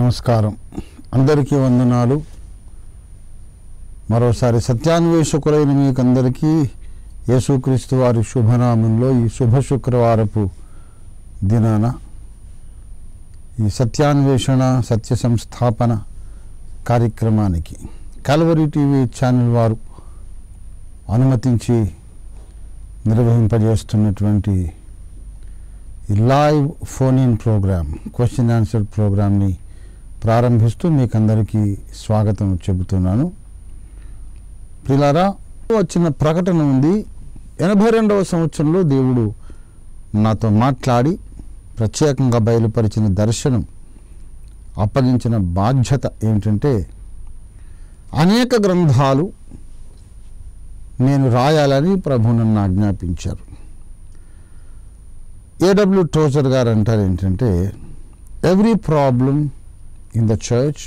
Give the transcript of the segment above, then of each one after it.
నమస్కారం. అందరికీ వందనాలు. మరోసారి సత్యాన్వేషకులైన మీకందరికీ యేసుక్రీస్తు వారి శుభనామంలో ఈ శుభ శుక్రవారపు దినాన ఈ సత్యాన్వేషణ సత్య సంస్థాపన కార్యక్రమానికి కల్వరి టీవీ ఛానల్ వారు అనుమతించి నిర్వహింపజేస్తున్నటువంటి ఈ live phone in programme, question answer ప్రోగ్రామ్ని ప్రారంభిస్తూ మీకు అందరికీ స్వాగతం చెబుతున్నాను. ప్రియులారా, వచ్చిన ప్రకటన ఉంది. 82వ సంవత్సరంలో దేవుడు నాతో మాట్లాడి ప్రత్యేకంగా బయలుపరిచిన దర్శనం, అప్పగించిన బాధ్యత ఏమిటంటే అనేక గ్రంథాలు నేను రాయాలని ప్రభు నన్ను ఆజ్ఞాపించారు. A.W. టోజర్ గారు అంటారు ఏంటంటే, every problem in the church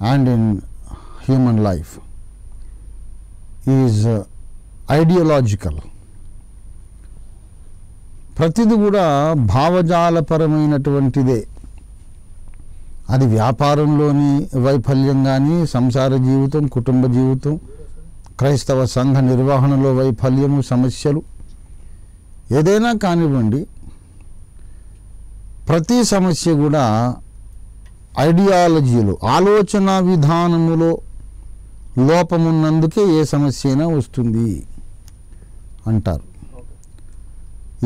and in human life is ideological. ప్రతిది కూడా భావజాలపరమైనటువంటిదే. అది వ్యాపారంలోని వైఫల్యం కానీ, సంసార జీవితం, కుటుంబ జీవితం, క్రైస్తవ సంఘ నిర్వహణలో వైఫల్యము, సమస్యలు ఏదైనా కానివ్వండి, ప్రతి సమస్య కూడా ఐడియాలజీలో, ఆలోచన విధానములో లోపమున్నందుకే ఏ సమస్య అయినా వస్తుంది అంటారు.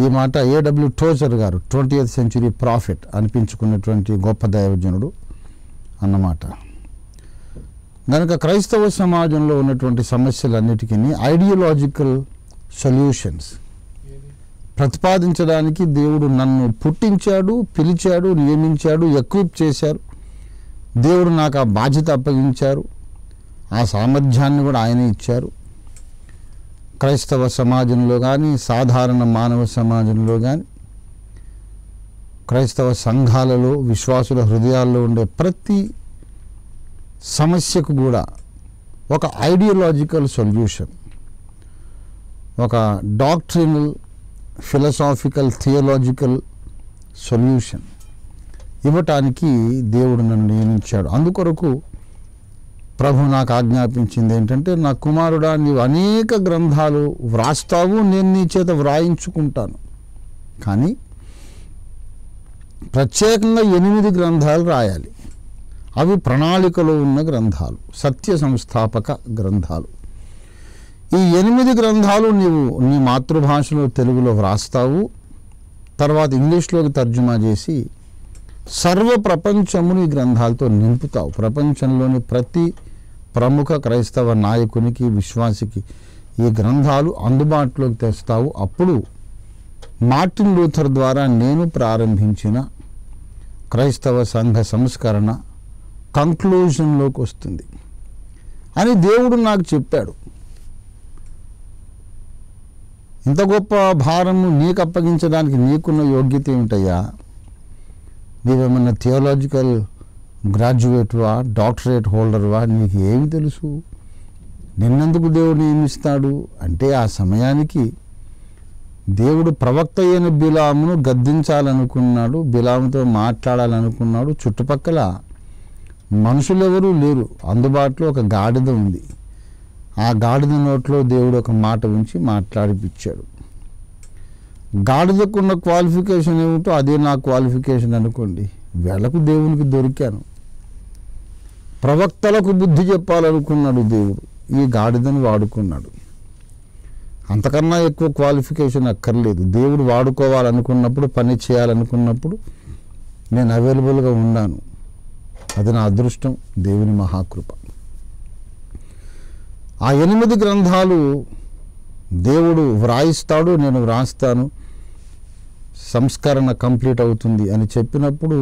ఈ మాట A.W. టోజర్ గారు 20th సెంచురీ ప్రాఫిట్ అనిపించుకున్నటువంటి గొప్ప దైవజనుడు అన్నమాట. కనుక క్రైస్తవ సమాజంలో ఉన్నటువంటి సమస్యలన్నిటికీ ఐడియాలజికల్ సొల్యూషన్స్ ప్రతిపాదించడానికి దేవుడు నన్ను పుట్టించాడు, పిలిచాడు, నియమించాడు, ఎక్విప్ చేశారు. దేవుడు నాకు ఆ బాధ్యత అప్పగించారు. ఆ సామర్థ్యాన్ని కూడా ఆయన ఇచ్చారు. క్రైస్తవ సమాజంలో కానీ, సాధారణ మానవ సమాజంలో కానీ, క్రైస్తవ సంఘాలలో, విశ్వాసుల హృదయాల్లో ఉండే ప్రతి సమస్యకు కూడా ఒక ఐడియాలజికల్ సొల్యూషన్, ఒక డాక్ట్రినల్, ఫిలసాఫికల్, థియలాజికల్ సొల్యూషన్ ఇవ్వటానికి దేవుడు నన్ను నియమించాడు. అందుకొరకు ప్రభు నాకు ఆజ్ఞాపించింది ఏంటంటే, నా కుమారుడా, నీవు అనేక గ్రంథాలు వ్రాస్తావు, నేను నీ చేత వ్రాయించుకుంటాను. కానీ ప్రత్యేకంగా 8 గ్రంథాలు రాయాలి. అవి ప్రణాళికలో ఉన్న గ్రంథాలు, సత్య సంస్థాపక గ్రంథాలు. ఈ 8 గ్రంథాలు నీవు నీ మాతృభాషలో తెలుగులో వ్రాస్తావు, తర్వాత ఇంగ్లీష్లోకి తర్జుమా చేసి సర్వ ప్రపంచమును ఈ గ్రంథాలతో నింపుతావు. ప్రపంచంలోని ప్రతి ప్రముఖ క్రైస్తవ నాయకునికి, విశ్వాసికి ఈ గ్రంథాలు అందుబాటులోకి తెస్తావు. అప్పుడు మార్టిన్ లూథర్ ద్వారా నేను ప్రారంభించిన క్రైస్తవ సంఘ సంస్కరణ కంక్లూజన్లోకి వస్తుంది అని దేవుడు నాకు చెప్పాడు. ఇంత గొప్ప భారము నీకు అప్పగించడానికి నీకున్న యోగ్యత ఏమిటయ్యా? నీవేమన్నా థియోలాజికల్ గ్రాడ్యుయేట్వా, డాక్టరేట్ హోల్డర్వా? నీకు ఏమి తెలుసు? నిన్నెందుకు దేవుడు నియమిస్తాడు అంటే, ఆ సమయానికి దేవుడు ప్రవక్త అయిన బిలామును గద్దించాలనుకున్నాడు, బిలాముతో మాట్లాడాలనుకున్నాడు. చుట్టుపక్కల మనుషులెవరూ లేరు, అందుబాటులో ఒక గాడిద ఉంది. ఆ గాడిద నోట్లో దేవుడు ఒక మాట ఉంచి మాట్లాడిపించాడు. గాడిదకున్న క్వాలిఫికేషన్ ఏమిటో అదే నా క్వాలిఫికేషన్ అనుకోండి. వేళకు దేవునికి దొరికాను. ప్రవక్తలకు బుద్ధి చెప్పాలనుకున్నాడు దేవుడు, ఈ గాడిదను వాడుకున్నాడు. అంతకన్నా ఎక్కువ క్వాలిఫికేషన్ అక్కర్లేదు. దేవుడు వాడుకోవాలనుకున్నప్పుడు, పని చేయాలనుకున్నప్పుడు నేను అవైలబుల్గా ఉన్నాను. అది నా అదృష్టం, దేవుని మహాకృప. ఆ 8 గ్రంథాలు దేవుడు వ్రాయిస్తాడు, నేను వ్రాస్తాను, సంస్కరణ కంప్లీట్ అవుతుంది అని చెప్పినప్పుడు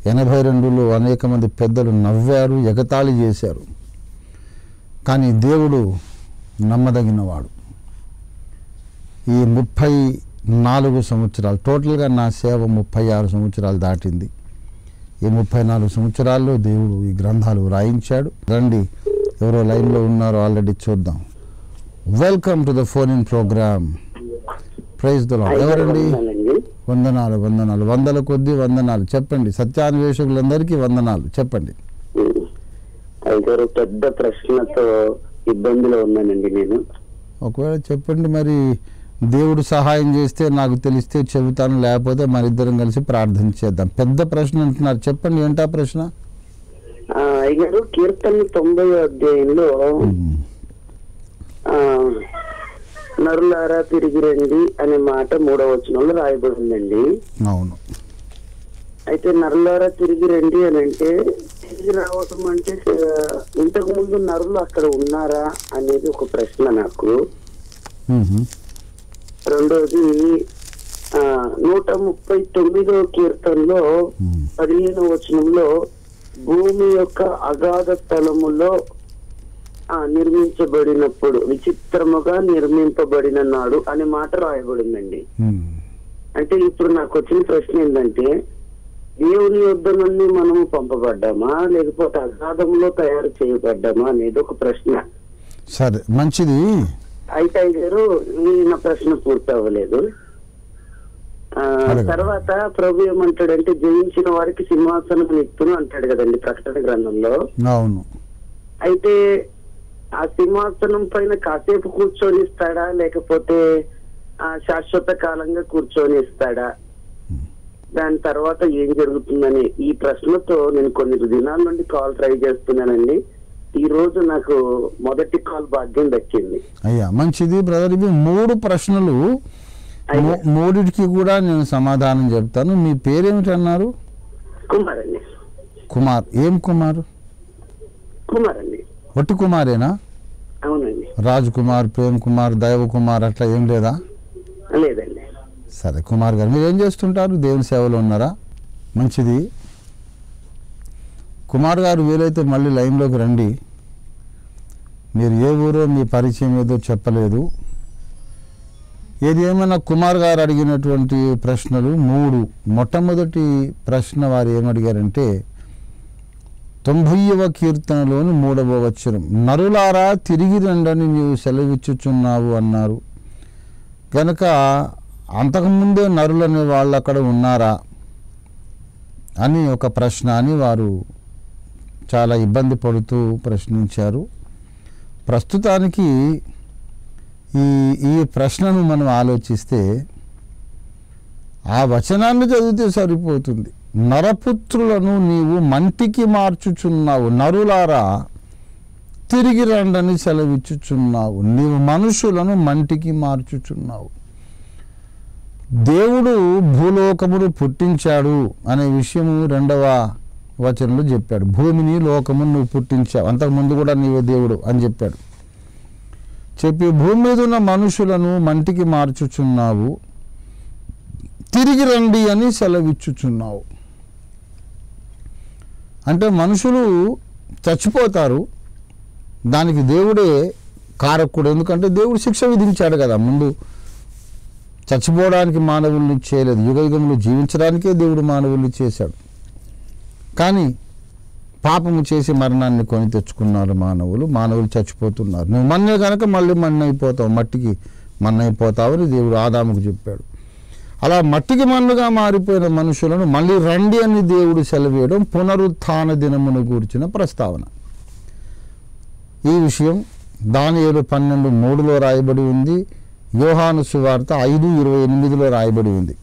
82లో అనేక మంది పెద్దలు నవ్వారు, ఎగతాళి చేశారు. కానీ దేవుడు నమ్మదగినవాడు. ఈ 34 సంవత్సరాలు, టోటల్గా నా సేవ 36 సంవత్సరాలు దాటింది. ఈ 34 సంవత్సరాల్లో దేవుడు ఈ గ్రంథాలు వ్రాయించాడు. రండి, ఎవరో లైన్లో ఉన్నారో ఆల్రెడీ చూద్దాం. Welcome to the phone in programme. Praise the Lord. ఎవరండి? వందనాలు వందనాలు, వందల కొద్ది వందనాలు. చెప్పండి, సత్యాన్వేషకులందరికీ వందనాలు. చెప్పండి. అయితే పెద్ద ప్రశ్నతో ఇబ్బందిలో ఉన్నానండి నేను. ఒకవేళ చెప్పండి, మరి దేవుడు సహాయం చేస్తే నాకు తెలిస్తే చెబుతాను, లేకపోతే మన ఇద్దరం కలిసి ప్రార్థన చేద్దాం. పెద్ద ప్రశ్న అంటున్నారు, చెప్పండి, ఏంటా ప్రశ్న? అయ్యారు కీర్తన 90వ అధ్యాయంలో నరులారా తిరిగి రండి అనే మాట 3వ వచనంలో రాయబడిందండి. అవును. అయితే నరులారా తిరిగి రండి అని అంటే తిరిగి రావటం అంటే ఇంతకు ముందు నరులు అక్కడ ఉన్నారా అనేది ఒక ప్రశ్న నాకు. రెండోది 139వ కీర్తనలో 15వ వచనంలో భూమి యొక్క అగాధ స్థలములో నిర్మించబడినప్పుడు విచిత్రముగా నిర్మింపబడిన నాడు అనే మాట రాయబడిందండి. అంటే ఇప్పుడు నాకు వచ్చిన ప్రశ్న ఏంటంటే, దేవుని యొద్ద నుండి మనము పంపబడ్డామా లేకపోతే అగాధంలో తయారు చేయబడ్డామా అనేది ఒక ప్రశ్న. సరే, మంచిది. అయితే గారు నా ప్రశ్న పూర్తి అవ్వలేదు. తర్వాత ప్రభు ఏమంటాడంటే, జయించిన వారికి సింహాసనం ఇస్తును అంటాడు కదండి ప్రకటన గ్రంథంలో. అవును. అయితే ఆ సింహాసనం పైన కాసేపు కూర్చొని ఇస్తాడా లేకపోతే శాశ్వత కాలంగా కూర్చొని ఇస్తాడా, దాని తర్వాత ఏం జరుగుతుందని ఈ ప్రశ్నతో నేను కొన్ని దినాల నుండి కాల్ ట్రై చేస్తున్నానండి. ఈ రోజు నాకు మొదటి కాల్ భాగ్యం దక్కింది. అయ్యా, మంచిది బ్రదర్. ఇవి 3 ప్రశ్నలు, 3టికి కూడా నేను సమాధానం చెప్తాను. మీ పేరేమిటి అన్నారు? కుమార్ అండి. కుమార్. ఏం కుమార్? కుమార్ అండి. ఒట్టి కుమారేనా? అవునండి. రాజ్ కుమార్, ప్రేమ్ కుమార్, దైవ కుమార్ అట్లా ఏం లేదా? లేదండి. సరే కుమార్ గారు, మీరు ఏం చేస్తుంటారు? దేవుని సేవలో ఉన్నారా? మంచిది. కుమార్ గారు, వీలైతే మళ్ళీ లైన్లోకి రండి. మీరు ఏ ఊరో మీ పరిచయం ఏదో చెప్పలేదు. ఏది ఏమైనా కుమార్ గారు అడిగినటువంటి ప్రశ్నలు 3. మొట్టమొదటి ప్రశ్న వారు ఏమడిగారంటే 90వ కీర్తనలోని 3వ వచనం, నరులారా తిరిగి రండని నీవు సెలవిచ్చుచున్నావు అన్నారు. కనుక అంతకుముందే నరులనే వాళ్ళు అక్కడ ఉన్నారా అని ఒక ప్రశ్న అని వారు చాలా ఇబ్బంది పడుతూ ప్రశ్నించారు. ప్రస్తుతానికి ఈ ప్రశ్నను మనం ఆలోచిస్తే ఆ వచనాన్ని చదివితే సరిపోతుంది. నరపుత్రులను నీవు మంటికి మార్చుచున్నావు, నరులారా తిరిగి రండని సెలవిచ్చుచున్నావు. నీవు మనుషులను మంటికి మార్చుచున్నావు. దేవుడు భూలోకమును పుట్టించాడు అనే విషయము 2వ వచనంలో చెప్పాడు. భూమిని లోకమును నువ్వు పుట్టించావు, అంతకుముందు కూడా నీవే దేవుడు అని చెప్పాడు. చెప్పి భూమి మీద ఉన్న మనుషులను మంటికి మార్చుచున్నావు, తిరిగి రండి అని సెలవిచ్చుచున్నావు. అంటే మనుషులు చచ్చిపోతారు, దానికి దేవుడే కారకుడు. ఎందుకంటే దేవుడు శిక్ష విధించాడు కదా. ముందు చచ్చిపోవడానికి మానవుల్ని చేయలేదు, యుగయుగంలో జీవించడానికే దేవుడు మానవుల్ని చేశాడు. కానీ పాపము చేసి మరణాన్ని కొని తెచ్చుకున్నారు మానవులు చచ్చిపోతున్నారు. నువ్వు మన్నే కనుక మళ్ళీ మన్నైపోతావు, మట్టికి మన్నైపోతావని దేవుడు ఆదాముకు చెప్పాడు. అలా మట్టికి మన్నుగా మారిపోయిన మనుషులను మళ్ళీ రండి అని దేవుడు సెలవేయడం పునరుత్థాన దినమును గూర్చిన ప్రస్తావన. ఈ విషయం దానియేలు 12:3లో రాయబడి ఉంది. యోహాను సువార్త 5:28లో రాయబడి ఉంది.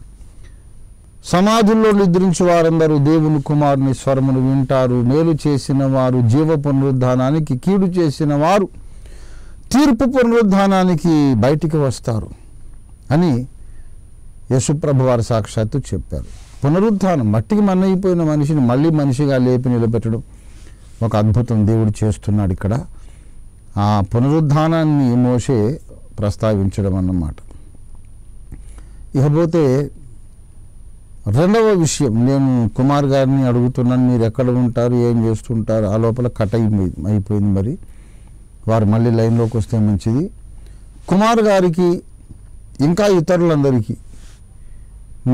సమాధుల్లో నిద్రించు వారందరూ దేవుని కుమారుని స్వరమును వింటారు. మేలు చేసిన వారు జీవ పునరుద్ధానానికి, కీడు చేసిన వారు తీర్పు పునరుద్ధానానికి బయటికి వస్తారు అని యేసుప్రభు వారు సాక్షాత్తు చెప్పారు. పునరుద్ధానం, మట్టికి మన్నైపోయిన మనిషిని మళ్ళీ మనిషిగా లేపి నిలబెట్టడం ఒక అద్భుతం దేవుడు చేస్తున్నాడు ఇక్కడ. ఆ పునరుద్ధానాన్ని మోషే ప్రస్తావించడం అన్నమాట. ఇకపోతే 2వ విషయం, నేను కుమార్ గారిని అడుగుతున్నాను, మీరు ఎక్కడ ఉంటారు, ఏం చేస్తుంటారు? ఆ లోపల కట్ అయిపోయింది. మరి వారు మళ్ళీ లైన్లోకి వస్తే మంచిది. కుమార్ గారికి ఇంకా ఇతరులందరికీ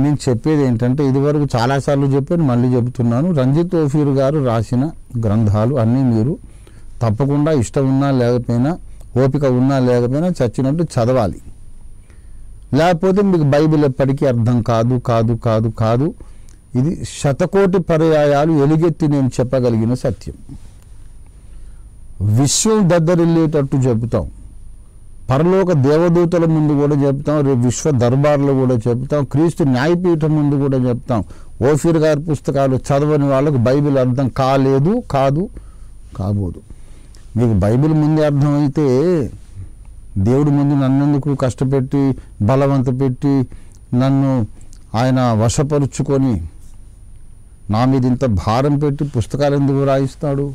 నేను చెప్పేది ఏంటంటే, ఇదివరకు చాలాసార్లు చెప్పాను, మళ్ళీ చెబుతున్నాను. రంజిత్ ఓఫీర్ గారు రాసిన గ్రంథాలు అన్నీ మీరు తప్పకుండా ఇష్టం ఉన్నా లేకపోయినా, ఓపిక ఉన్నా లేకపోయినా చచ్చినట్టు చదవాలి. లేకపోతే మీకు బైబిల్ ఎప్పటికీ అర్థం కాదు కాదు కాదు కాదు. ఇది శతకోటి పర్యాయాలు ఎలుగెత్తి నేను చెప్పగలిగిన సత్యం. విశ్వం దద్దరిల్లేటట్టు చెబుతాం, పరలోక దేవదూతల ముందు కూడా చెప్తాం, రేపు విశ్వ దర్బార్లో కూడా చెప్తాం, క్రీస్తు న్యాయపీఠం ముందు కూడా చెప్తాం. ఓఫీర్ గారి పుస్తకాలు చదవని వాళ్ళకు బైబిల్ అర్థం కాలేదు, కాదు, కాబోదు. మీకు బైబిల్ ముందే అర్థమైతే దేవుడి ముందు నన్నెందుకు కష్టపెట్టి బలవంత పెట్టి నన్ను ఆయన వశపరుచుకొని నా మీద ఇంత భారం పెట్టి పుస్తకాలు ఎందుకు రాయిస్తాడు?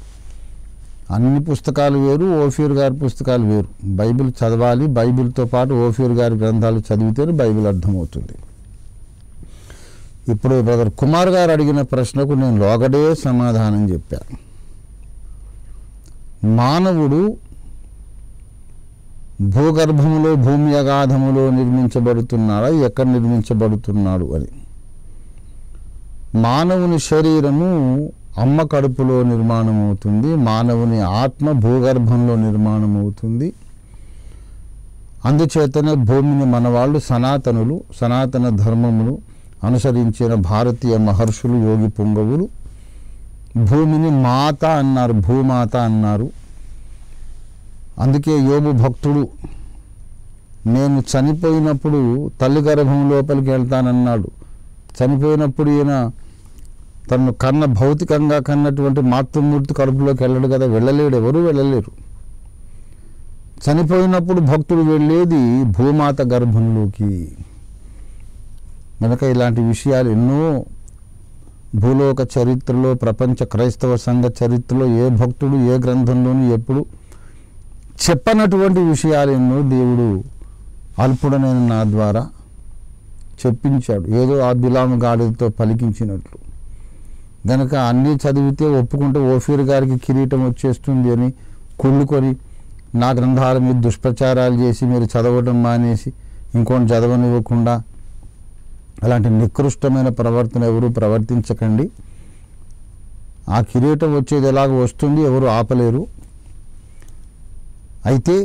అన్ని పుస్తకాలు వేరు, ఓఫీర్ గారి పుస్తకాలు వేరు. బైబిల్ చదవాలి, బైబిల్తో పాటు ఓఫీర్ గారి గ్రంథాలు చదివితేనే బైబిల్ అర్థమవుతుంది. ఇప్పుడు బ్రదర్ కుమార్ గారు అడిగిన ప్రశ్నకు నేను లోగడే సమాధానం చెప్పాను. మానవుడు భూగర్భములో భూమి అగాధములో నిర్మించబడుతున్నాడా, ఎక్కడ నిర్మించబడుతున్నాడు అని. మానవుని శరీరము అమ్మ కడుపులో నిర్మాణం అవుతుంది, మానవుని ఆత్మ భూగర్భంలో నిర్మాణం అవుతుంది. అందుచేతనే భూమిని మనవాళ్ళు సనాతనులు, సనాతన ధర్మమును అనుసరించిన భారతీయ మహర్షులు, యోగి పుంగవులు భూమిని మాత అన్నారు, భూమాత అన్నారు. అందుకే యోగు భక్తుడు నేను చనిపోయినప్పుడు తల్లి గర్భం లోపలికి వెళ్తానన్నాడు. చనిపోయినప్పుడు ఈయన తను కన్న భౌతికంగా కన్నటువంటి మాతృమూర్తి కడుపులోకి వెళ్ళడు కదా, వెళ్ళలేడు, ఎవరూ వెళ్ళలేరు. చనిపోయినప్పుడు భక్తుడు వెళ్ళేది భూమాత గర్భంలోకి. కనుక ఇలాంటి విషయాలు ఎన్నో భూలోక చరిత్రలో, ప్రపంచ క్రైస్తవ సంఘ చరిత్రలో ఏ భక్తుడు ఏ గ్రంథంలోనూ ఎప్పుడు చెప్పనటువంటి విషయాలు ఎన్నో దేవుడు అల్పుడనైన నా ద్వారా చెప్పించాడు, ఏదో ఆ బిలాము గాడితో పలికించినట్లు. గనక అన్నీ చదివితే ఒప్పుకుంటే ఓఫీర్ గారికి కిరీటం వచ్చేస్తుంది అని కుళ్ళుకొని నా గ్రంథాల మీద దుష్ప్రచారాలు చేసి మీరు చదవడం మానేసి ఇంకోటి చదవనివ్వకుండా అలాంటి నికృష్టమైన ప్రవర్తన ఎవరు ప్రవర్తించకండి. ఆ కిరీటం వచ్చేది ఎలాగ వస్తుంది, ఎవరు ఆపలేరు. అయితే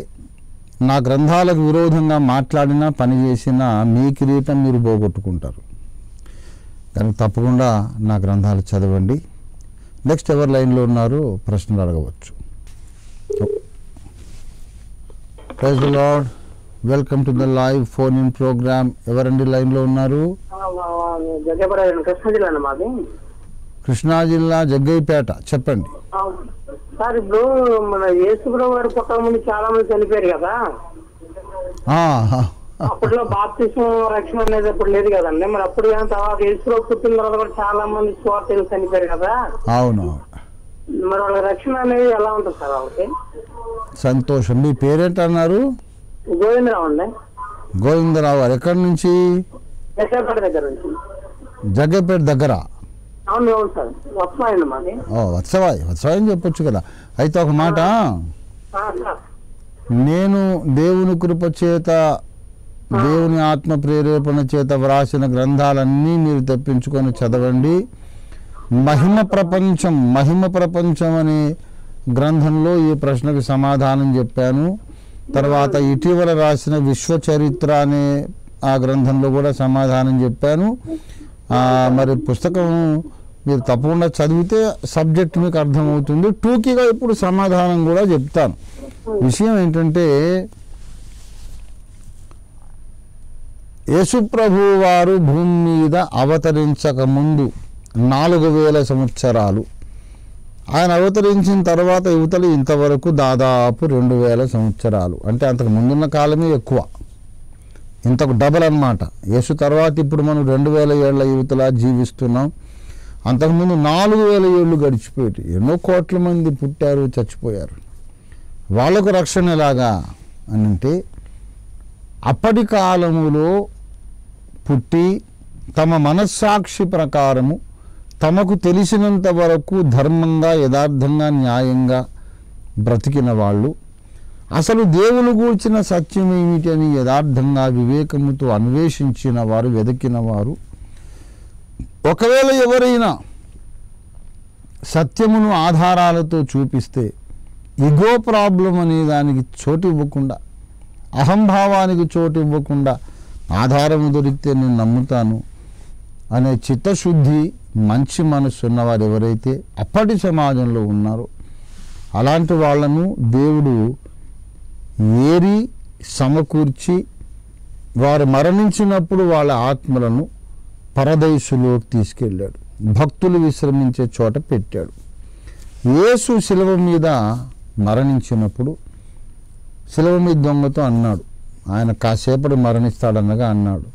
నా గ్రంథాలకు విరోధంగా మాట్లాడినా పని చేసినా మీ కిరీటం మీరు పోగొట్టుకుంటారు. కనుక తప్పకుండా నా గ్రంథాలు చదవండి. నెక్స్ట్ ఎవరు లైన్లో ఉన్నారు, ప్రశ్నలు అడగవచ్చు. Praise the lord, welcome to the live phone in programme. ఎవరండి లైన్లో ఉన్నారు? కృష్ణా జిల్లా జగ్గయ్యపేట, చెప్పండి సార్. ఇప్పుడు మన యేసుప్రభు గారు పుట్టక ముందు చాలా మంది చనిపోయారు కదా, అప్పట్లో బాప్తిసం రక్షణ అనేది అప్పుడు లేదు కదండి. మరి అప్పుడు తర్వాత యేసుప్రభు పుట్టిన తర్వాత కూడా చాలా మంది స్వార్థులు చనిపోయారు కదా. అవును. మరి వాళ్ళ రక్షణ అనేది ఎలా ఉంటుంది సార్ వాళ్ళకి? సంతోషం. మీ పేరేంటన్నారు? గోవిందరావు అండి. గోవిందరావు గారు ఎక్కడి నుంచి? జగ్గయ్యపేట దగ్గర నుంచి. జగ్గయ్యపేట దగ్గర? అవును అవును సార్, వత్సవాయి మాది. వత్సవాయి అని చెప్పొచ్చు కదా. అయితే ఒక మాట, నేను దేవుని కృప చేత దేవుని ఆత్మ ప్రేరేపణ చేత వ్రాసిన గ్రంథాలన్నీ మీరు తెప్పించుకొని చదవండి. మహిమ ప్రపంచం అనే గ్రంథంలో ఈ ప్రశ్నకు సమాధానం చెప్పాను. తర్వాత ఇటీవల రాసిన విశ్వచరిత్ర అనే ఆ గ్రంథంలో కూడా సమాధానం చెప్పాను. మరి పుస్తకం మీరు తప్పకుండా చదివితే సబ్జెక్ట్ మీకు అర్థమవుతుంది. టూకీగా ఇప్పుడు సమాధానం కూడా చెప్తాను. విషయం ఏంటంటే, యేసుప్రభు వారు భూమి మీద అవతరించక ముందు 4000 సంవత్సరాలు, ఆయన అవతరించిన తర్వాత యువతలు ఇంతవరకు దాదాపు 2000 సంవత్సరాలు. అంటే అంతకు ముందున్న కాలమే ఎక్కువ, ఇంతకు డబల్ అన్నమాట. యేసు తర్వాత ఇప్పుడు మనం 2000 ఏళ్ల యువతలా జీవిస్తున్నాం. అంతకుముందు 4000 ఏళ్ళు గడిచిపోయి ఎన్నో కోట్ల మంది పుట్టారు, చచ్చిపోయారు. వాళ్ళకు రక్షణ ఎలాగా అని అంటే, అప్పటి కాలములో పుట్టి తమ మనస్సాక్షి ప్రకారము తమకు తెలిసినంత వరకు ధర్మంగా, యథార్థంగా, న్యాయంగా బ్రతికిన వాళ్ళు, అసలు దేవుని గూర్చిన సత్యం ఏమిటి అని యథార్థంగా వివేకముతో అన్వేషించిన వారు, వెతికిన వారు. ఒకవేళ ఎవరైనా సత్యమును ఆధారాలతో చూపిస్తే ఇగో ప్రాబ్లం అనే దానికి చోటు ఇవ్వకుండా, అహంభావానికి చోటు ఇవ్వకుండా ఆధారం దొరికితే నేను నమ్ముతాను అనే చిత్తశుద్ధి, మంచి మనస్సు ఉన్నవారు ఎవరైతే అప్పటి సమాజంలో ఉన్నారో అలాంటి వాళ్ళను దేవుడు ఏరి సమకూర్చి వారు మరణించినప్పుడు వాళ్ళ ఆత్మలను పరదైసులోకి తీసుకెళ్ళాడు, భక్తులు విశ్రమించే చోట పెట్టాడు. యేసు శిలువ మీద మరణించినప్పుడు శిలువ మీద దొంగతో అన్నాడు, ఆయన కాసేపటి మరణిస్తాడనగా అన్నాడు,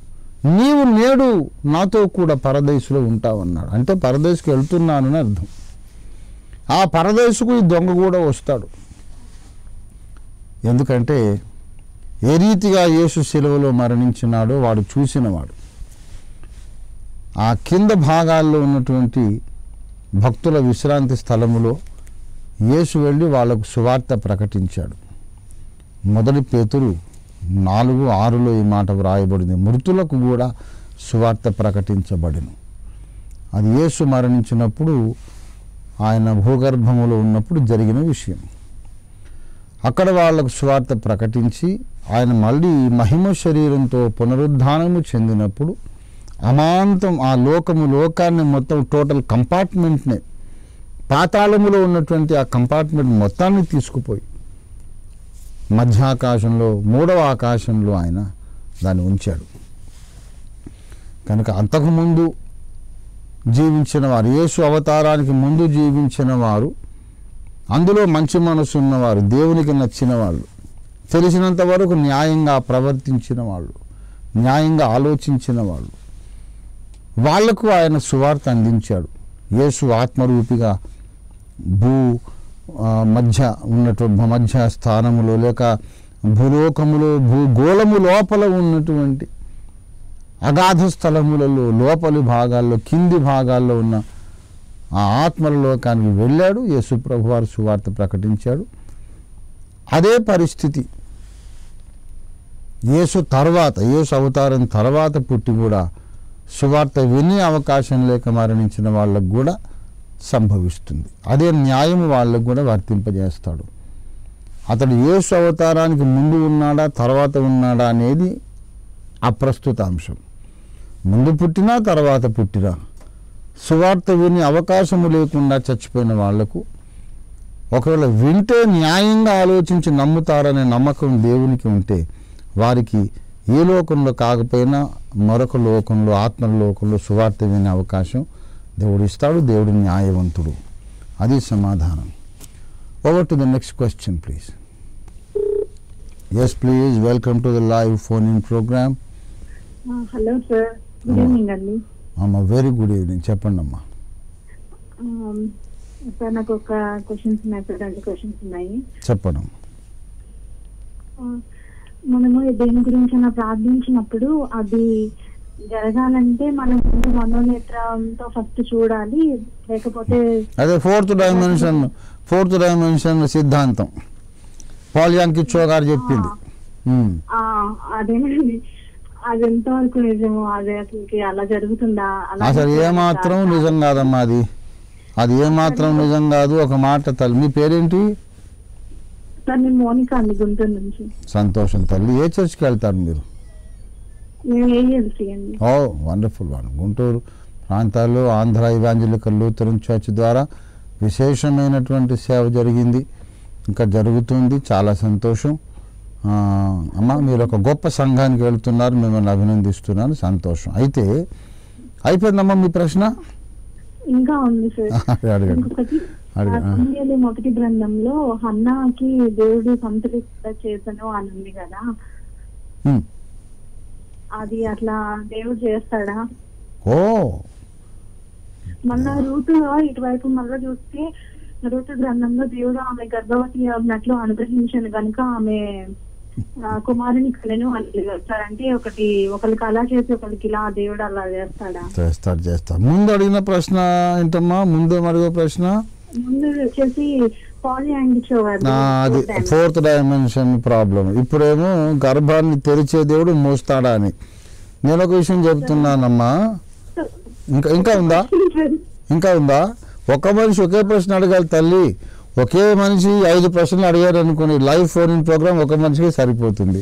నీవు నేడు నాతో కూడా పరదేశులో ఉంటావన్నాడు. అంటే పరదేశుకు వెళ్తున్నానని అర్థం. ఆ పరదేశుకు ఈ దొంగ కూడా వస్తాడు. ఎందుకంటే ఏ రీతిగా యేసు శిలువలో మరణించినాడో వాడు చూసినవాడు. ఆ కింద భాగాల్లో ఉన్నటువంటి భక్తుల విశ్రాంతి స్థలములో యేసు వెళ్ళి వాళ్ళకు సువార్త ప్రకటించాడు. మొదటి పేతురు 4:6లో ఈ మాట వ్రాయబడింది, మృతులకు కూడా సువార్త ప్రకటించబడిను. అది యేసు మరణించినప్పుడు ఆయన భూగర్భములో ఉన్నప్పుడు జరిగిన విషయం. అక్కడ వాళ్ళకు సువార్త ప్రకటించి ఆయన మళ్ళీ మహిమ శరీరంతో పునరుద్ధానము చెందినప్పుడు అమాంతం ఆ లోకాన్ని మొత్తం టోటల్ కంపార్ట్మెంట్నే, పాతాళములో ఉన్నటువంటి ఆ కంపార్ట్మెంట్ మొత్తాన్ని తీసుకుపోయి మధ్యాకాశంలో 3వ ఆకాశంలో ఆయన దాన్ని ఉంచాడు. కనుక అంతకుముందు జీవించిన వారు, యేసు అవతారానికి ముందు జీవించిన వారు, అందులో మంచి మనసు ఉన్నవారు, దేవునికి నచ్చిన వాళ్ళు, తెలిసినంత వరకు న్యాయంగా ప్రవర్తించిన వాళ్ళు, న్యాయంగా ఆలోచించిన వాళ్ళు, వాళ్లకు ఆయన సువార్త అందించాడు. యేసు ఆత్మరూపిగా మధ్య స్థానములో లేక భూలోకములో భూగోళము లోపల ఉన్నటువంటి అగాధ స్థలములలో లోపలి భాగాల్లో కింది భాగాల్లో ఉన్న ఆ ఆత్మల లోకానికి వెళ్ళాడు. యేసు ప్రభువారు సువార్త ప్రకటించాడు. అదే పరిస్థితి యేసు అవతారం తర్వాత పుట్టి కూడా సువార్త వినే అవకాశం లేక మరణించిన వాళ్ళకు కూడా సంభవిస్తుంది. అదే న్యాయం వాళ్ళకు కూడా వర్తింపజేస్తాడు. అతడు యేసు అవతారానికి ముందు ఉన్నాడా తర్వాత ఉన్నాడా అనేది అప్రస్తుత అంశం. ముందు పుట్టినా తర్వాత పుట్టినా సువార్త వినే అవకాశము లేకుండా చచ్చిపోయిన వాళ్లకు ఒకవేళ వింటే న్యాయంగా ఆలోచించి నమ్ముతారనే నమ్మకం దేవునికి ఉంటే వారికి ఏ లోకంలో కాకపోయినా మరొక లోకంలో, ఆత్మ లోకంలో సువార్త వినే అవకాశం దేవుడు ఇస్తాడు. దేవుడు న్యాయవంతుడు. అది సమాధానం. Over to the next question please. Yes please, welcome to the live phone in programme. Hello sir, good evening అండి. అమ్మా, వెరీ గుడ్ ఈవినింగ్. చెప్పండి అమ్మా. సార్ నాకు ఒక క్వశ్చన్స్ ఉన్నాయి సార్, 2 క్వశ్చన్స్ ఉన్నాయి. చెప్పండి. మనము దేని గురించి ప్రార్థించినప్పుడు అది జరగాలంటే మనం మనోనేత్రంతో ఫస్ట్ చూడాలి, లేకపోతే అదే ఫోర్త్ డైమెన్షన్ సిద్ధాంతం పాలియాంకిచ్చో గారు చెప్పింది. అదేనండి, అది ఎంతవరకు నిజము? అది అసలు అలా జరుగుతుందా? అసలు ఏమాత్రం నిజం కాదమ్మా. అది ఏమాత్రం నిజం కాదు. ఒక మాట తల్లి, మీ పేరేంటి? సార్ నేను మోనికా అండి, గుంటూరు నుంచి. సంతోషం తల్లి. ఏ చర్చ్కి వెళ్తారు మీరు? ఓ వండర్ఫుల్. గుంటూరు ప్రాంతాల్లో ఆంధ్ర ఇవాంజలికల్ లూథరన్ చర్చ్ ద్వారా విశేషమైనటువంటి సేవ జరిగింది, ఇంకా జరుగుతుంది. చాలా సంతోషం అమ్మ. మీరు ఒక గొప్ప సంఘానికి వెళ్తున్నారు, మిమ్మల్ని అభినందిస్తున్నాను. సంతోషం. అయితే అయిపోయిందమ్మా మీ ప్రశ్న? ఇంకా ఉంది సార్. మొదటి గ్రంథంలో హన్నాకి దేవుడు సంతృప్త చేతను అని ఉంది కదా, అది అట్లా దేవుడు చేస్తాడా? మళ్ళా రూతు ఇటువైపు మళ్ళా చూస్తే రూతు గ్రంథంలో దేవుడు ఆమె గర్భవతి అన్నట్లు అనుగ్రహించాను కనుక ఆమె కుమారుని కలను అంటే ఒకరికి అలా చేసి ఒకరికి ఇలా దేవుడు అలా చేస్తాడా? చేస్తాడు. ముందు అడిగిన ప్రశ్న ఏంటమ్మా? ముందు అడిగే ప్రశ్న ముందు వచ్చేసి అది ఫోర్త్ డైమెన్షన్ ప్రాబ్లం. ఇప్పుడేమో గర్భాన్ని తెరిచే దేవుడు మోస్తాడా అని. నేను ఒక విషయం చెప్తున్నానమ్మా. ఇంకా ఉందా? ఒక మనిషి ఒకే ప్రశ్న అడగాలి తల్లి. ఒకే మనిషి 5 ప్రశ్నలు అడిగారు అనుకుని లైవ్ ఫోన్ ఇన్ ప్రోగ్రామ్ ఒక మనిషికి సరిపోతుంది.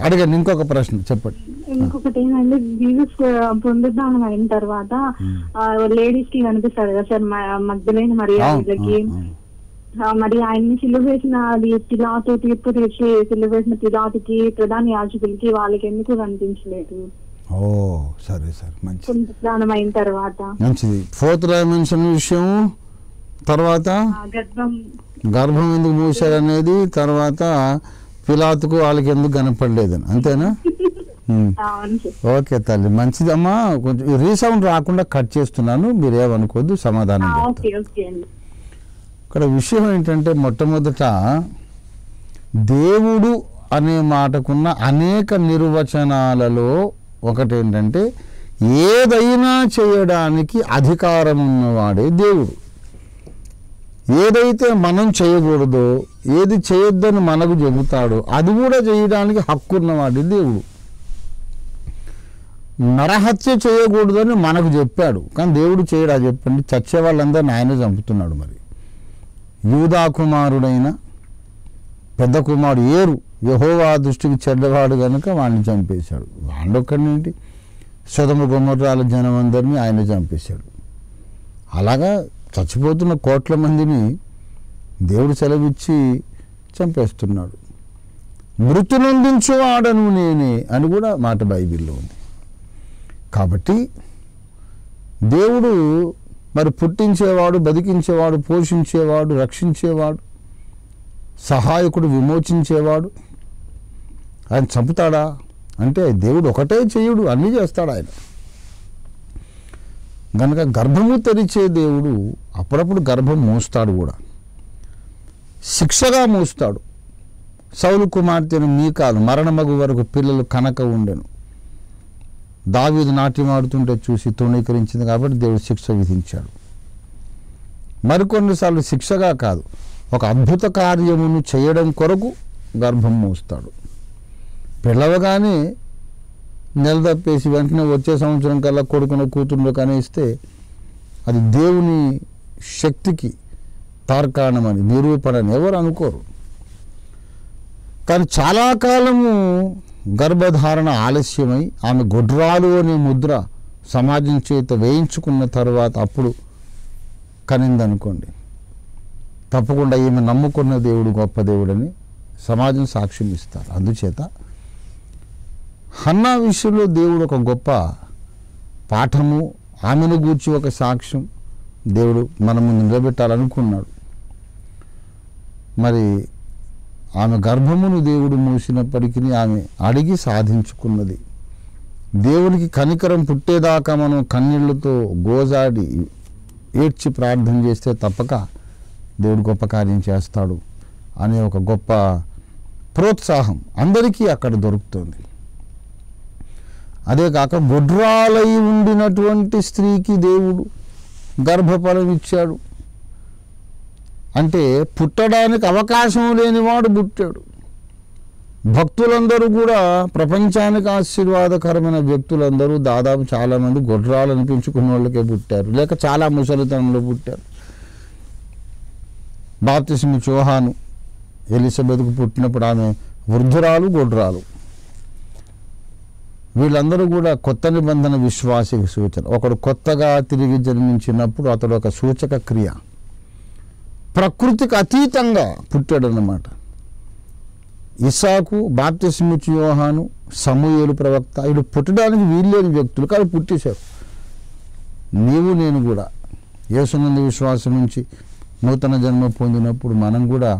అడగండి, ఇంకొక ప్రశ్న చెప్పండి. ఇంకొకటి ఏంటంటే జీసస్ పునరుద్ధానం అయిన తర్వాత లేడీస్ కి కనిపిస్తాడు కదా సార్, మగ్ధలేని మరియకి. మరి ఆయన్ని సిలువ వేసిన అది పిలాతు తీర్పు తెచ్చి సిలువ వేసిన పిలాతుకి, ప్రధాన యాజకులకి, వాళ్ళకి ఎందుకు కనిపించలేదు? ఓ సరే సరే, మంచిది. పునరుద్ధానం అయిన తర్వాత మంచిది. 4th డైమెన్షన్ విషయం తర్వాత గర్భం ఎందుకు మూసారు అనేది, తర్వాత పిలాతుకు వాళ్ళకి ఎందుకు కనపడలేదని, అంతేనా? ఓకే తల్లి, మంచిదమ్మా. కొంచెం రీసౌండ్ రాకుండా కట్ చేస్తున్నాను, మీరేమనుకోద్దు, సమాధానం చెప్తాను. ఇక్కడ విషయం ఏంటంటే, మొట్టమొదట దేవుడు అనే మాటకున్న అనేక నిర్వచనాలలో ఒకటేంటంటే, ఏదైనా చేయడానికి అధికారం ఉన్నవాడే దేవుడు. ఏదైతే మనం చేయకూడదో, ఏది చేయొద్దని మనకు చెబుతాడో అది కూడా చేయడానికి హక్కు ఉన్నవాడే దేవుడు. నరహత్య చేయకూడదని మనకు చెప్పాడు, కానీ దేవుడు చేయడా చెప్పండి? చచ్చే వాళ్ళందరినీ ఆయనే చంపుతున్నాడు. మరి యూదా కుమారుడైన పెద్ద కుమారుడు ఏరు యెహోవా దృష్టికి చెడ్డవాడు కనుక వాడిని చంపేశాడు. వాడొక్కడినేంటి, సొదొమ గొమొర్రాల జనం అందరినీ ఆయన చంపేశాడు. అలాగా చచ్చిపోతున్న కోట్ల మందిని దేవుడు సెలవిచ్చి చంపేస్తున్నాడు. మృతునందించువాడను నేనే అని కూడా మాట బైబిల్లో ఉంది. కాబట్టి దేవుడు మరి పుట్టించేవాడు, బతికించేవాడు, పోషించేవాడు, రక్షించేవాడు, సహాయకుడు, విమోచించేవాడు. ఆయన చంపుతాడా అంటే దేవుడు ఒకటే చేయుడు, అన్నీ చేస్తాడు ఆయన. కనుక గర్భము తెరిచే దేవుడు అప్పుడప్పుడు గర్భం మూస్తాడు కూడా, శిక్షగా మూస్తాడు. సౌలు కుమార్తెను మీకాలు మరణమగు వరకు పిల్లలు కనక ఉండెను. దావీదు నాట్యమాడుతుంటే చూసి తృణీకరించింది కాబట్టి దేవుడు శిక్ష విధించాడు. మరికొన్నిసార్లు శిక్షగా కాదు, ఒక అద్భుత కార్యమును చేయడం కొరకు గర్భం మూస్తాడు. పిల్లవగానే నెలదప్పేసి వెంటనే వచ్చే సంవత్సరం కల్లా కొడుకున కూతురు కనేస్తే అది దేవుని శక్తికి తార్కాణమని, నిరూపణని ఎవరు అనుకోరు. కానీ చాలా కాలము గర్భధారణ ఆలస్యమై ఆమె గొడ్రాలు అనే ముద్ర సమాజం చేత వేయించుకున్న తర్వాత అప్పుడు కనిందనుకోండి, తప్పకుండా ఈమె నమ్ముకున్న దేవుడు గొప్ప దేవుడని సమాజం సాక్ష్యం ఇస్తారు. అందుచేత హన్నా విషయంలో దేవుడు ఒక గొప్ప పాఠము, ఆమెను గూర్చి ఒక సాక్ష్యం దేవుడు మన ముందు నిలబెట్టాలనుకున్నాడు. మరి ఆమె గర్భమును దేవుడు మూసినప్పటికీ ఆమె అడిగి సాధించుకున్నది. దేవునికి కనికరం పుట్టేదాకా మనం కన్నీళ్లతో గోజాడి ఏడ్చి ప్రార్థన చేస్తే తప్పక దేవుడు గొప్ప కార్యం చేస్తాడు అనే ఒక గొప్ప ప్రోత్సాహం అందరికీ అక్కడ దొరుకుతుంది. అదే కాక గొడ్రాలై ఉండినటువంటి స్త్రీకి దేవుడు గర్భఫలం ఇచ్చాడు. అంటే పుట్టడానికి అవకాశం లేనివాడు పుట్టాడు. భక్తులందరూ కూడా, ప్రపంచానికి ఆశీర్వాదకరమైన వ్యక్తులందరూ దాదాపు చాలామంది గొడ్రాలను పెంచుకున్న వాళ్ళకే పుట్టారు, లేక చాలా ముసలితనంలో పుట్టారు. బాప్తిస్మ యోహాను ఎలిజబెత్కు పుట్టినప్పుడు ఆమె వృద్ధురాలు, గొడ్రాలు. వీళ్ళందరూ కూడా కొత్త నిబంధన విశ్వాసిక సూచన. ఒకడు కొత్తగా తిరిగి జన్మించినప్పుడు అతడు ఒక సూచక క్రియ, ప్రకృతికి అతీతంగా పుట్టాడన్నమాట. ఇస్సాకు, బాప్తిస్మ యోహాను, సమూయేలు ప్రవక్త, వీళ్ళు పుట్టడానికి వీల్లేని వ్యక్తులు కానీ పుట్టేశారు. నీవు నేను కూడా యేసునందు విశ్వాసం నుంచి నూతన జన్మ పొందినప్పుడు మనం కూడా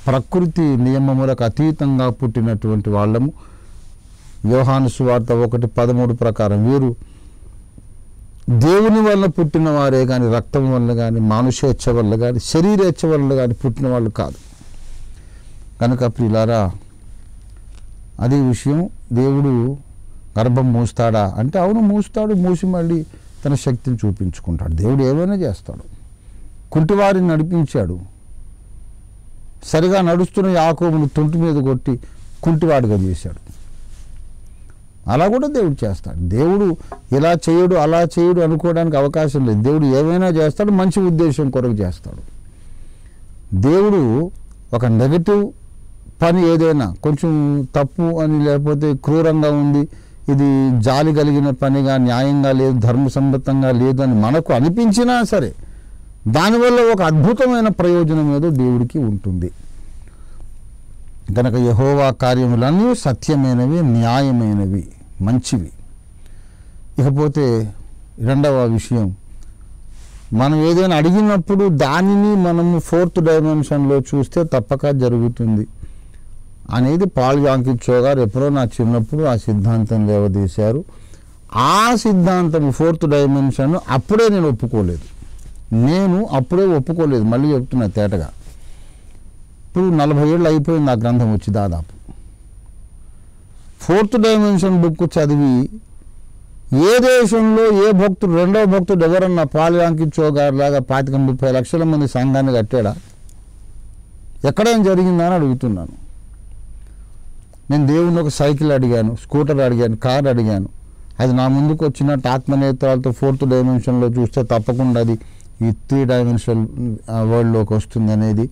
ప్రకృతి నియమములకు అతీతంగా పుట్టినటువంటి వాళ్ళము. యోహాను సువార్త 1:13 ప్రకారం వీరు దేవుని వల్ల పుట్టిన వారే కానీ రక్తం వల్ల కానీ మానుషేచ్ఛ వల్ల కానీ శరీరేచ్ఛ వల్ల కానీ పుట్టిన వాళ్ళు కాదు. కనుక ప్రియులారా, అదే విషయం. దేవుడు గర్భం మూస్తాడా అంటే అవును మూస్తాడు. మూసి మళ్ళీ తన శక్తిని చూపించుకుంటాడు. దేవుడు ఏమైనా చేస్తాడు. కుంటివారిని నడిపించాడు. సరిగా నడుస్తున్న యాకోబును తొంటి మీద కొట్టి కుంటివాడిగా చేశాడు. అలా కూడా దేవుడు చేస్తాడు. దేవుడు ఇలా చేయడు అలా చేయడు అనుకోవడానికి అవకాశం లేదు. దేవుడు ఏమైనా చేస్తాడు, మంచి ఉద్దేశం కొరకు చేస్తాడు. దేవుడు ఒక నెగటివ్ పని ఏదైనా కొంచెం తప్పు అని లేకపోతే క్రూరంగా ఉంది, ఇది జాలి కలిగిన పనిగా న్యాయంగా లేదు, ధర్మసమ్మతంగా లేదు అని మనకు అనిపించినా సరే దానివల్ల ఒక అద్భుతమైన ప్రయోజనం ఏదో దేవుడికి ఉంటుంది. కనుక యెహోవా కార్యములన్నీ సత్యమైనవి, న్యాయమైనవి, మంచివి. ఇకపోతే రెండవ విషయం, మనం ఏదైనా అడిగినప్పుడు దానిని మనము 4th డైమెన్షన్లో చూస్తే తప్పక జరుగుతుంది అనేది పాల్ యాంకిచో గారు ఎప్పుడో నా చిన్నప్పుడు ఆ సిద్ధాంతం లేవదీశారు. ఆ సిద్ధాంతం 4th డైమెన్షన్ అప్పుడే నేను ఒప్పుకోలేదు. మళ్ళీ చెప్తున్నా తేటగా. ఇప్పుడు 40 ఏళ్ళు అయిపోయింది ఆ గ్రంథం వచ్చి దాదాపు. 4th డైమెన్షన్ బుక్ చదివి ఏ దేశంలో ఏ భక్తుడు, రెండవ భక్తుడు ఎవరన్నా పాల్ యాంకిచో గారు లాగా 25-30 లక్షల మంది సంఘాన్ని కట్టాడా? ఎక్కడేం జరిగిందా అని అడుగుతున్నాను. నేను దేవుని ఒక సైకిల్ అడిగాను, స్కూటర్ అడిగాను, కార్ అడిగాను. అది నా ముందుకు వచ్చినట్టు ఆత్మనేత్రాలతో 4th డైమెన్షన్లో చూస్తే తప్పకుండా అది ఈ 3 డైమెన్షనల్ వరల్డ్లోకి వస్తుంది అనేది,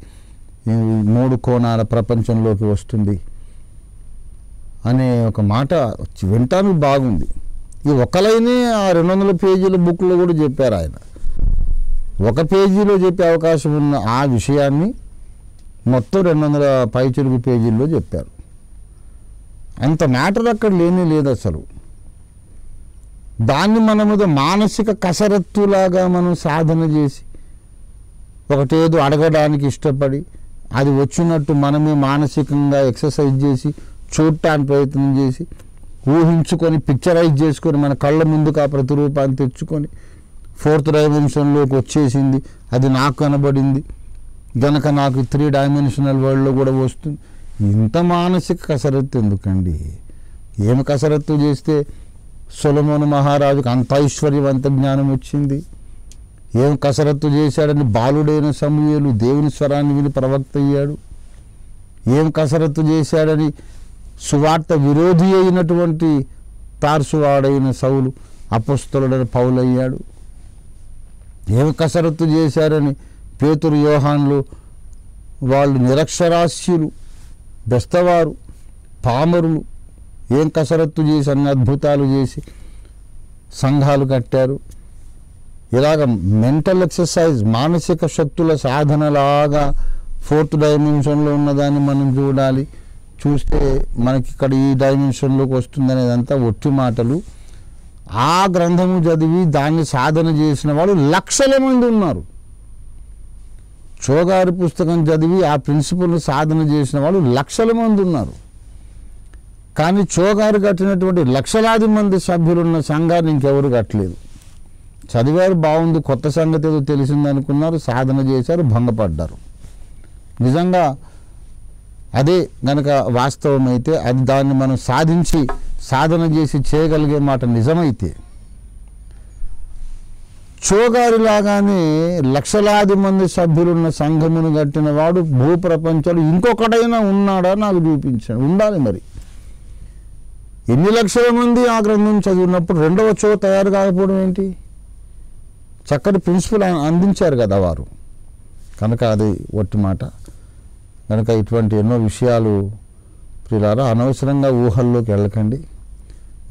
3 కోణాల ప్రపంచంలోకి వస్తుంది అనే ఒక మాట వింటానికి బాగుంది. ఈ ఒక లైనే ఆ 200 పేజీల బుక్లో కూడా చెప్పారు ఆయన. ఒక పేజీలో చెప్పే అవకాశం ఉన్న ఆ విషయాన్ని మొత్తం 200 పైచిలుగు పేజీల్లో చెప్పారు. అంత మ్యాటర్ అక్కడ లేనే లేదు అసలు. దాన్ని మన మీద మానసిక కసరత్తులాగా మనం సాధన చేసి ఒకటేదో అడగడానికి ఇష్టపడి అది వచ్చినట్టు మనమే మానసికంగా ఎక్సర్సైజ్ చేసి చూడటానికి ప్రయత్నం చేసి ఊహించుకొని పిక్చరైజ్ చేసుకొని మన కళ్ళ ముందుకు ఆ ప్రతిరూపాన్ని తెచ్చుకొని 4th డైమెన్షన్లోకి వచ్చేసింది, అది నాకు కనబడింది గనక నాకు 3 డైమెన్షనల్ వరల్డ్లో కూడా వస్తుంది. ఇంత మానసిక కసరత్తు ఎందుకండి? ఏమి కసరత్తు చేస్తే సొలొమోను మహారాజుకు అంత ఐశ్వర్యవంత జ్ఞానం వచ్చింది? ఏం కసరత్తు చేశాడని బాలుడైన సమూయేలు దేవుని స్వరాన్ని విని ప్రవక్త అయ్యాడు? ఏం కసరత్తు చేశాడని సువార్త విరోధి అయినటువంటి తార్సువాడైన సౌలు అపొస్తలుడైన పౌలయ్యాడు? ఏం కసరత్తు చేశారని పేతురు, యోహాన్లు వాళ్ళు నిరక్షరాస్యులు, బెస్తవారు, పామరులు ఏం కసరత్తు చేసి అన్ని అద్భుతాలు చేసి సంఘాలు కట్టారు? ఇలాగ మెంటల్ ఎక్సర్సైజ్, మానసిక శక్తుల సాధనలాగా 4th డైమెన్షన్లో ఉన్నదాన్ని మనం చూడాలి. చూస్తే మనకి ఇక్కడ ఈ డైమెన్షన్లోకి వస్తుందనేదంతా ఒట్టి మాటలు. ఆ గ్రంథము చదివి దాన్ని సాధన చేసిన వాళ్ళు లక్షల మంది ఉన్నారు. చోగారి పుస్తకం చదివి ఆ ప్రిన్సిపల్ని సాధన చేసిన వాళ్ళు లక్షల మంది ఉన్నారు. కానీ చోగారు కట్టినటువంటి లక్షలాది మంది సభ్యులున్న సంఘాన్ని ఇంకెవరు కట్టలేదు. చదివారు, బాగుంది, కొత్త సంగతి ఏదో తెలిసింది అనుకున్నారు, సాధన చేశారు, భంగపడ్డారు. నిజంగా అదే గనక వాస్తవమైతే, అది దాన్ని మనం సాధించి సాధన చేసి చేయగలిగే మాట నిజమైతే, చోగారిలాగానే లక్షలాది మంది సభ్యులున్న సంఘమును కట్టిన వాడు భూప్రపంచంలో ఇంకొకటైనా ఉన్నాడా నాకు చూపించాడు. ఉండాలి మరి. ఎన్ని లక్షల మంది ఆ గ్రంథం చదివినప్పుడు రెండవ చో తయారు కాకపోవడం ఏంటి? చక్కటి ప్రిన్సిపల్ అందించారు కదా వారు. కనుక అది ఒట్టి మాట. కనుక ఇటువంటి ఎన్నో విషయాలు ప్రియులారా, అనవసరంగా ఊహల్లోకి వెళ్ళకండి.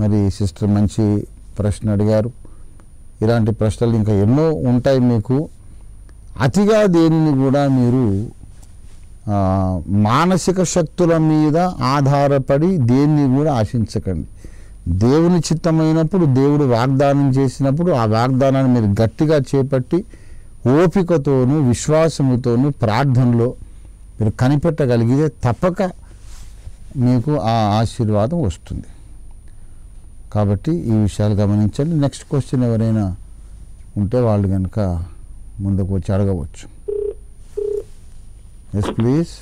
మరి సిస్టర్ మంచి ప్రశ్న అడిగారు. ఇలాంటి ప్రశ్నలు ఇంకా ఎన్నో ఉంటాయి మీకు. అతిగా దేనిని కూడా మీరు మానసిక శక్తుల మీద ఆధారపడి దేన్ని కూడా ఆశించకండి. దేవుని చిత్తమైనప్పుడు, దేవుడు వాగ్దానం చేసినప్పుడు ఆ వాగ్దానాన్ని మీరు గట్టిగా చేపట్టి ఓపికతోనూ విశ్వాసముతోనూ ప్రార్థనలో మీరు కనిపెట్టగలిగితే తప్పక మీకు ఆ ఆశీర్వాదం వస్తుంది. కాబట్టి ఈ విషయాలు గమనించండి. నెక్స్ట్ క్వశ్చన్ ఎవరైనా ఉంటే వాళ్ళు కనుక ముందుకు వచ్చి అడగవచ్చు. Yes please.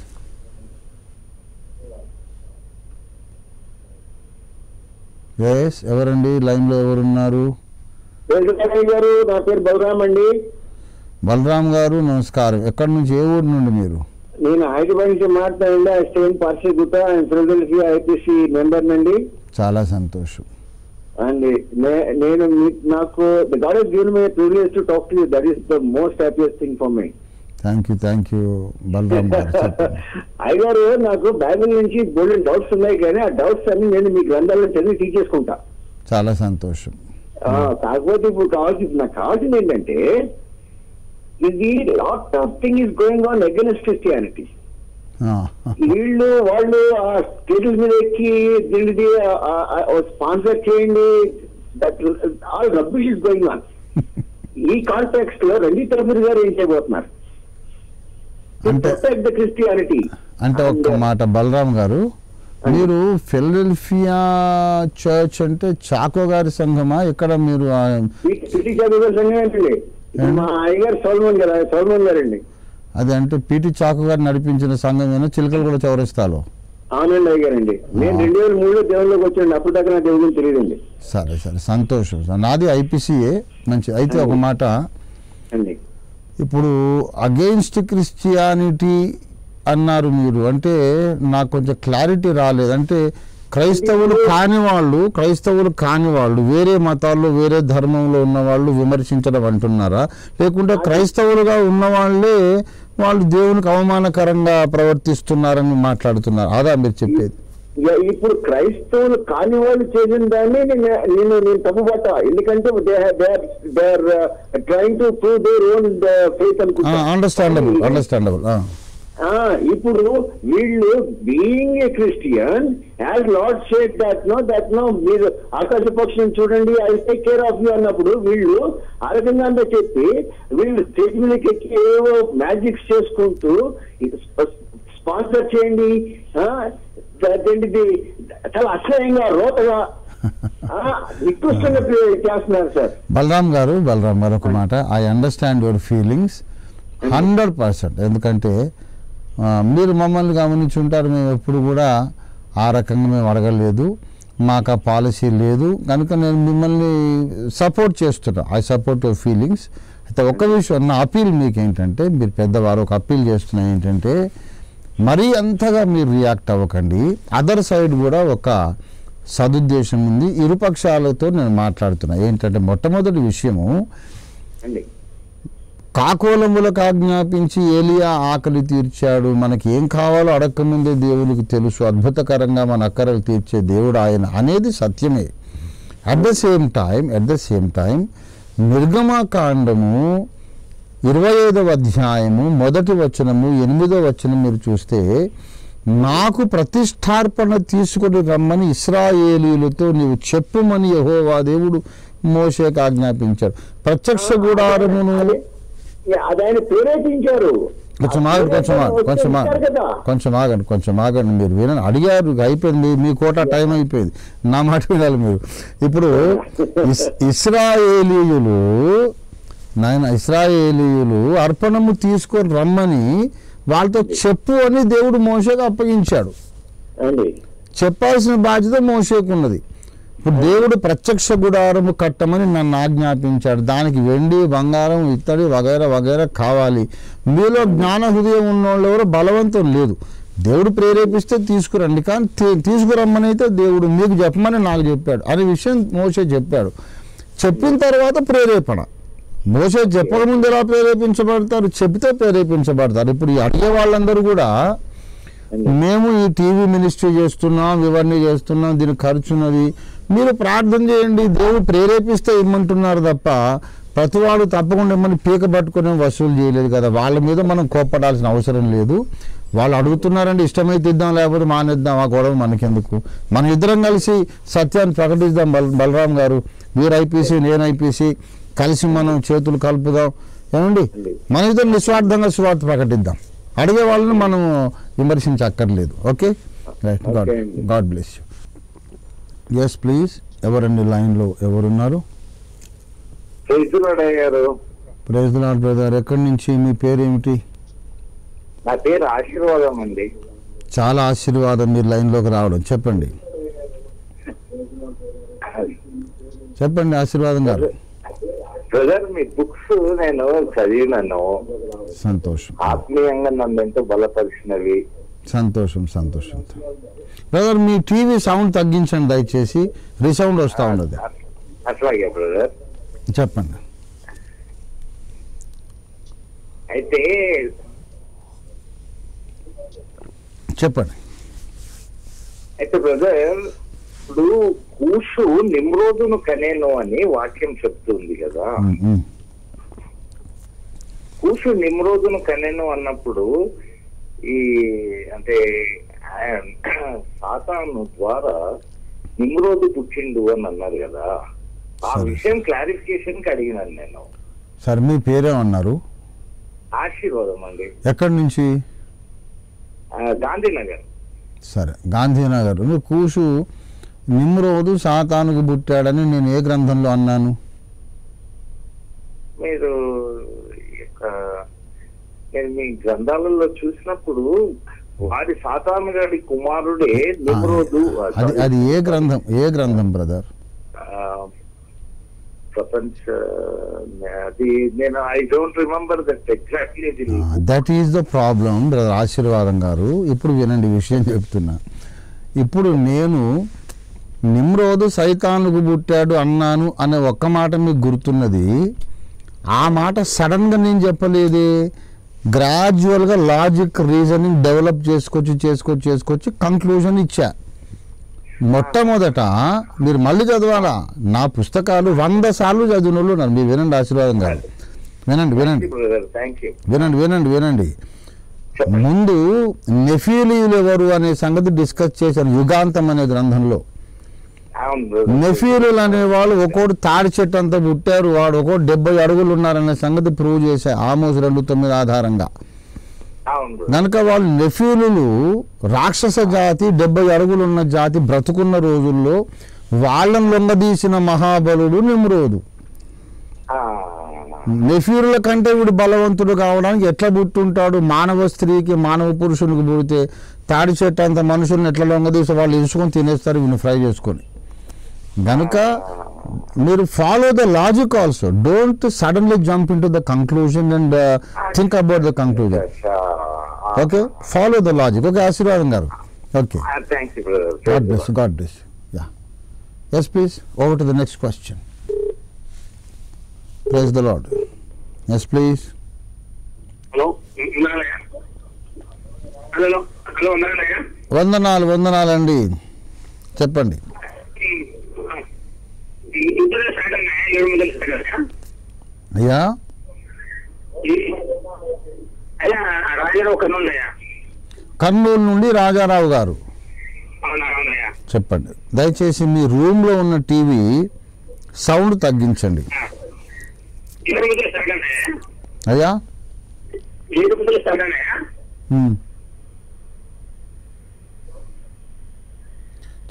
ఎస్, ఎవరండి లైన్లో ఎవరున్నారు? గారు, నా పేరు బలరామ్ అండి. బలరామ్ గారు నమస్కారం. ఎక్కడి నుంచి, ఏ ఊరు నుండి మీరు? నేను హైదరాబాద్ నుంచి మాట్లాడండి. I stay in Parsigutta. Philadelphia IPC member నండి. చాలా సంతోషం అండి. నేను నాకు God has given me privilege to talk to you. That is the most happiest thing for me. Thank you Balaram garu. I అయ్యగారు నాకు బైబిల్ నుంచి గోల్డెన్ డౌట్స్ ఉన్నాయి, కానీ ఆ డౌట్స్ అన్ని నేను మీ గ్రంథాల్లో చదివి తీసేసుకుంటా. చాలా సంతోషం. కాకపోతే ఇప్పుడు నాకు కావాల్సింది ఏంటంటే, ఇది lot of thing is going on against Christianity. వాళ్ళు ఆ స్టేట్ల మీద ఎక్కి దీనిది స్పాన్సర్ చేయండి, that all rubbish is going on. ఈ కాంటాక్స్ట్ లో రంజిత్ రబీర్ గారు ఏం చేయబోతున్నారు? Protect the Christianity. అంటే ఒక్క మాట బలరాం గారు, మీరు ఫిలడెల్ఫియా చర్చ్ అంటే చాకో గారి సంఘమా? ఇక్కడ మీరు పిటి చాకో గారి సంఘం ఏంటండి? మా అయ్యగారు సోల్మన్ గారండి. అదే అంటే పిటి చాకో గారు నడిపించిన సంఘమేనా చిలకలగూడ చౌరస్తాలో? అవునండి అయ్యగారండి. నేను 2003లో దేవుళ్ళకి వచ్చాను, అప్పుడు దాకా నా దేవుడు తెలియదండి. సరే సంతోషం. నాది ఐపీసీఏ. మంచి. అయితే ఒక మాట అండి, ఇప్పుడు అగెయిన్స్ట్ క్రిస్టియానిటీ అన్నారు మీరు, అంటే నాకు కొంచెం క్లారిటీ రాలేదు. అంటే క్రైస్తవులు కాని వాళ్ళు వేరే మతాల్లో వేరే ధర్మంలో ఉన్న వాళ్ళు విమర్శించడం అంటున్నారా, లేకుంటే క్రైస్తవులుగా ఉన్న వాళ్ళే వాళ్ళు దేవునికి అవమానకరంగా ప్రవర్తిస్తున్నారని మాట్లాడుతున్నారు? అదా మీరు చెప్పేది? ఇప్పుడు క్రైస్తవులు కాని వాళ్ళు చేసిన దాన్ని నేను తప్పుపట్టా, ఎందుకంటే they are trying to prove their own faith అనుకుంటా. అండర్స్టాండబుల్. ఇప్పుడు వీళ్ళు being a Christian, as Lord said that no మీరు ఆకాశ పక్షులను చూడండి, I take care of you అన్నప్పుడు వీళ్ళు ఆ రకంగా అంతా చెప్పి వీళ్ళు స్టేజ్ మీదకి ఎక్కి ఏవో మ్యాజిక్స్ చేసుకుంటూ స్పాన్సర్ చేయండి, అదేంటిది చాలా అసహ్యంగా రోతగా నికృష్టంగా చేస్తున్నారు సార్. బలరాం గారు ఒక మాట, ఐ అండర్స్టాండ్ యువర్ ఫీలింగ్స్ 100%. ఎందుకంటే మీరు మమ్మల్ని గమనించి ఉంటారు, మేము ఎప్పుడు కూడా ఆ రకంగా మేము అడగలేదు, మాకు ఆ పాలసీ లేదు, కనుక నేను మిమ్మల్ని సపోర్ట్ చేస్తున్నా. I support your feelings. అయితే ఒక్క విషయం నా అపీల్ మీకు ఏంటంటే, మీరు పెద్దవారు ఒక అపీల్ చేస్తున్నా ఏంటంటే, మరీ అంతగా మీరు రియాక్ట్ అవ్వకండి. అదర్ సైడ్ కూడా ఒక సదుద్దేశం ఉంది, ఇరుపక్షాలతో నేను మాట్లాడుతున్నా. ఏంటంటే మొట్టమొదటి విషయము, కాకోలములకు ఆజ్ఞాపించి ఏలియా ఆకలి తీర్చాడు, మనకి ఏం కావాలో అడగకముందే దేవునికి తెలుసు, అద్భుతకరంగా మన అక్కరలు తీర్చే దేవుడు ఆయన అనేది సత్యమే. అట్ ద సేమ్ టైం నిర్గమకాండము 25వ అధ్యాయము 1వ వచనము 8వ వచనం మీరు చూస్తే, నాకు ప్రతిష్టార్పణ తీసుకొని రమ్మని ఇశ్రాయేలీయులతో నీవు చెప్పుమని యెహోవా దేవుడు మోషేకు ఆజ్ఞాపించాడు. ప్రత్యక్ష గుడారమును ప్రేరేపించారు. కొంచెం ఆగండి మీరు వినండి. అడిగారు, అయిపోయింది మీ కోట, టైం అయిపోయింది, నా మాట వినాలి మీరు. ఇప్పుడు ఇశ్రాయేలీయులు అర్పణము తీసుకొని రమ్మని వాళ్ళతో చెప్పు అని దేవుడు మోషేకు అప్పగించాడు. చెప్పాల్సిన బాధ్యత మోషేకు ఉన్నది. ఇప్పుడు దేవుడు ప్రత్యక్ష గుడారము కట్టమని నన్ను ఆజ్ఞాపించాడు, దానికి వెండి బంగారం ఇత్తడి వగైరా కావాలి. మీలో జ్ఞాన హృదయం ఉన్నోళ్ళు ఎవరో బలవంతం లేదు, దేవుడు ప్రేరేపిస్తే తీసుకురండి, కానీ తీసుకురమ్మని అయితే దేవుడు మీకు చెప్పమని నాకు చెప్పాడు అనే విషయం మోషే చెప్పాడు. చెప్పిన తర్వాత ప్రేరేపణ. మోషే చెప్పకముందు ఎలా ప్రేరేపించబడతారు? చెప్తే ప్రేరేపించబడతారు. ఇప్పుడు ఈ అడిగే వాళ్ళందరూ కూడా మేము ఈ టీవీ మినిస్ట్రీ చేస్తున్నాం, ఇవన్నీ చేస్తున్నాం, దీనికి ఖర్చున్నది, మీరు ప్రార్థన చేయండి, దేవుడు ప్రేరేపిస్తే ఇమ్మంటున్నారు తప్ప ప్రతివాడు తప్పకుండా ఇమ్మని పీక పట్టుకుని వసూలు చేయలేదు కదా. వాళ్ళ మీద మనం కోప్పడాల్సిన అవసరం లేదు. వాళ్ళు అడుగుతున్నారంటే ఇష్టమైతే ఇద్దాం, లేకపోతే మానేద్దాం, ఆ గొడవ మనకెందుకు. మనం ఇద్దరం కలిసి సత్యాన్ని ప్రకటిద్దాం. బలరాం గారు, మీరు ఐపీసీ, నేను ఐపీసీ, కలిసి మనం చేతులు కలుపుదాం. ఏమండి, మన ఇద్దరు నిస్వార్థంగా సువార్త ప్రకటిద్దాం. అడిగే వాళ్ళని మనం విమర్శించక్కర్లేదు. Okay, right. God bless you. Yes please. ఎవరండి లైన్లో ఎవరున్నారు? Praise the lord brother. ఎక్కడి నుంచి? మీ పేరు ఏమిటి? నా పేరు ఆశీర్వాదం అండి. చాలా ఆశీర్వాదం మీరు లైన్లోకి రావడం. చెప్పండి ఆశీర్వాదం గారు. బ్రదర్, మీ బుక్స్ నేను చదివినాను. సంతోషం. ఆత్మీయంగా నన్ను ఎంతో బలపరిచినవి. సంతోషం. బ్రదర్, మీ టీవీ సౌండ్ తగ్గించండి దయచేసి, రీసౌండ్ వస్తూ ఉండదు. అట్లాగే బ్రదర్, చెప్పండి. అయితే చెప్పండి. అయితే బ్రదర్, ఇప్పుడు కూషు నిమ్రోదును కనేను అని వాక్యం చెప్తుంది కదా. కూషు నిమ్రోదును కనేను అన్నప్పుడు ఈ అంటే సాతాను ద్వారా నిమ్రోదు పుట్టిండు అని అన్నారు కదా. ఆ విషయం క్లారిఫికేషన్ కి అడిగినాను నేను. సరే, మీ పేరేమన్నారు? ఆశీర్వాదం అండి. ఎక్కడి నుంచి? గాంధీనగర్. సరే, గాంధీనగర్. కూషు నిమ్రోదు సాతానుకు పుట్టాడని నేను ఏ గ్రంథంలో అన్నాను? మీరు నేను మీ గ్రంథాలలో చూసినప్పుడు వారి సాతాను గారి కుమారుడే నిమ్రోదు. అది ఏ గ్రంథం? ఏ గ్రంథం బ్రదర్? ప్రపంచ అది నేను I don't remember that exactly. That is the problem brother ఆశీర్వాదం గారు. ఇప్పుడు వినండి విషయం చెప్తున్నా. ఇప్పుడు నేను నిమ్రోదు సైతానుకు పుట్టాడు అన్నాను అనే ఒక్క మాట మీకు గుర్తున్నది. ఆ మాట సడన్గా నేను చెప్పలేదే. గ్రాడ్యువల్గా లాజిక్ రీజనింగ్ డెవలప్ చేసుకొచ్చి కంక్లూజన్ ఇచ్చా. మొట్టమొదట మీరు మళ్ళీ చదవాలా? నా పుస్తకాలు 100 సార్లు చదివిన వాళ్ళు ఉన్నారు. మీరు వినండి ఆశీర్వాదం గారు, వినండి. ముందు నెఫీలీలు ఎవరు అనే సంగతి డిస్కస్ చేశారు యుగాంతం అనే గ్రంథంలో. నెఫీలులు అనేవాళ్ళు ఒక్కోటి తాడి చెట్టు అంతా పుట్టారు, వాడు ఒక్కోటి 70 అడుగులు ఉన్నారనే సంగతి ప్రూవ్ చేశారు ఆమోస్ 2:9 ఆధారంగా. కనుక వాళ్ళు నెఫీలులు రాక్షస జాతి, 70 అడుగులు ఉన్న జాతి బ్రతుకున్న రోజుల్లో వాళ్ళని లొంగదీసిన మహాబలుడు నిమ్రోదు. నెఫీరుల కంటే వీడు బలవంతుడు కావడానికి ఎట్లా పుట్టుంటాడు? మానవ స్త్రీకి మానవ పురుషునికి పుడితే తాడి చెట్టు అంత మనుషుల్ని ఎట్లా లొంగదీసి వాళ్ళు ఇసుకొని తినేస్తారు వీళ్ళు ఫ్రై చేసుకొని. గనుక మీరు follow the logic also. Don't suddenly jump in to the conclusion and think about the conclusion. Okay, follow the logic. Okay Ashirvadam garu. Okay, God bless. Ya, yes please, over to the next question. Praise the Lord. Yes please. వందనాలండి, చెప్పండి. అయ్యా కర్నూలు నుండి రాజారావు గారు చెప్పండి. దయచేసి మీ room లో ఉన్న TV sound తగ్గించండి. అయ్యా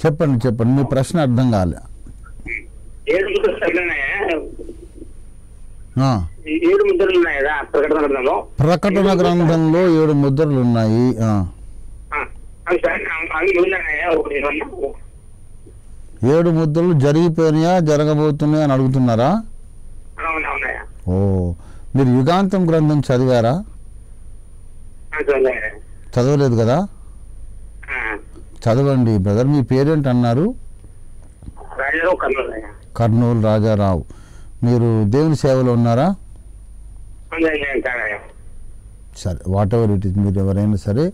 చెప్పండి, మీ ప్రశ్న అర్థం కాలే. ప్రకటన గ్రంథంలో 7 ముద్రలు ఉన్నాయి. 7 ముద్రలు జరిగిపోయినాయా, జరగబోతున్నాయా అని అడుగుతున్నారా? ఓ, మీరు యుగాంతం గ్రంథం చదివారా? చదవలేదు కదా? చదవండి బ్రదర్. మీ పేరేంటి అన్నారు? కర్నూలు రాజారావు. మీరు దేవుని సేవలో ఉన్నారా? సరే, వాట్ ఎవర్ ఇట్ ఇస్, మీరు ఎవరైనా సరే.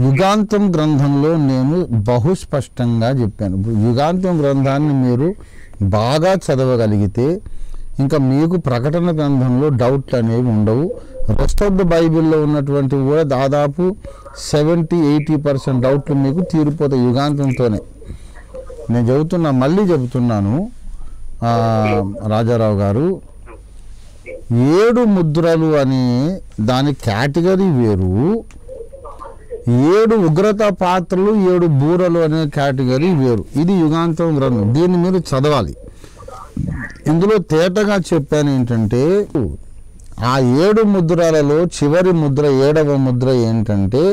యుగాంతం గ్రంథంలో నేను బహుస్పష్టంగా చెప్పాను. యుగాంతం గ్రంథాన్ని మీరు బాగా చదవగలిగితే ఇంకా మీకు ప్రకటన గ్రంథంలో డౌట్లు అనేవి ఉండవు. రెస్ట్ ఆఫ్ ద బైబిల్లో ఉన్నటువంటి కూడా దాదాపు 70-80% డౌట్లు మీకు తీరిపోతాయి యుగాంతంతోనే. నేను మళ్ళీ చెబుతున్నాను రాజారావు గారు, 7 ముద్రలు అనే దాని కేటగిరీ వేరు, 7 ఉగ్రత పాత్రలు 7 బూరలు అనే కేటగిరీ వేరు. ఇది యుగాంతం గ్రంథం, దీన్ని మీరు చదవాలి. ఇందులో తేటగా చెప్పాను ఏంటంటే, ఆ 7 ముద్రలలో చివరి ముద్ర 7వ ముద్ర ఏంటంటే,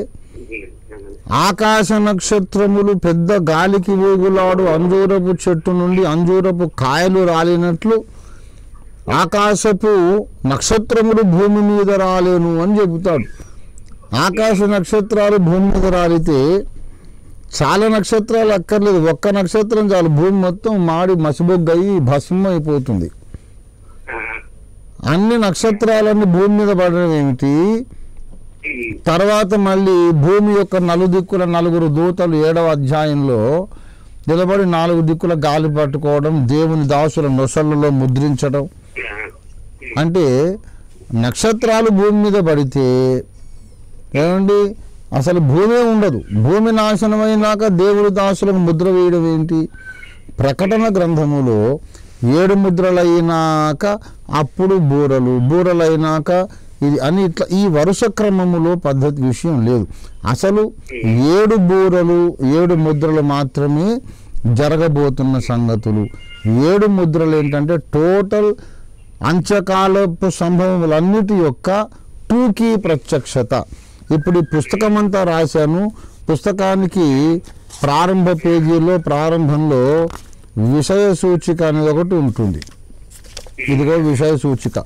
ఆకాశ నక్షత్రములు పెద్ద గాలికి ఊగులాడు అంజూరపు చెట్టు నుండి అంజూరపు కాయలు రాలినట్లు ఆకాశపు నక్షత్రములు భూమి మీద రాలేను అని చెబుతాడు. ఆకాశ నక్షత్రాలు భూమి మీద రాలితే చాలా నక్షత్రాలు అక్కర్లేదు, ఒక్క నక్షత్రం చాలు, భూమి మొత్తం మాడి మసిబొగ్గయి భస్మం అయిపోతుంది. అన్ని నక్షత్రాలన్నీ భూమి మీద పడడం ఏమిటి? తర్వాత మళ్ళీ భూమి యొక్క నలుదిక్కుల నలుగురు దూతలు 7వ అధ్యాయంలో నిలబడి 4 దిక్కుల గాలి పట్టుకోవడం, దేవుని దాసుల నొసళ్ళలో ముద్రించడం. అంటే నక్షత్రాలు భూమి మీద పడితే ఏమండి అసలు భూమే ఉండదు. భూమి నాశనమైనాక దేవుడి దాసులకు ముద్ర వేయడం ఏంటి? ప్రకటన గ్రంథములో 7 ముద్రలైనాక అప్పుడు బూరలైనాక ఇది అని ఇట్లా ఈ వరుస క్రమములో పద్ధతి విషయం లేదు. అసలు 7 బూరలు 7 ముద్రలు మాత్రమే జరగబోతున్న సంగతులు. 7 ముద్రలు ఏంటంటే టోటల్ అంత్యకాలపు సంభవములన్నిటి యొక్క టూకీ ప్రత్యక్షత. ఇప్పుడు ఈ పుస్తకం అంతా రాశాను. పుస్తకానికి ప్రారంభ పేజీలో ప్రారంభంలో విషయ సూచిక అనేది ఒకటి ఉంటుంది. ఇదిగో విషయ సూచిక.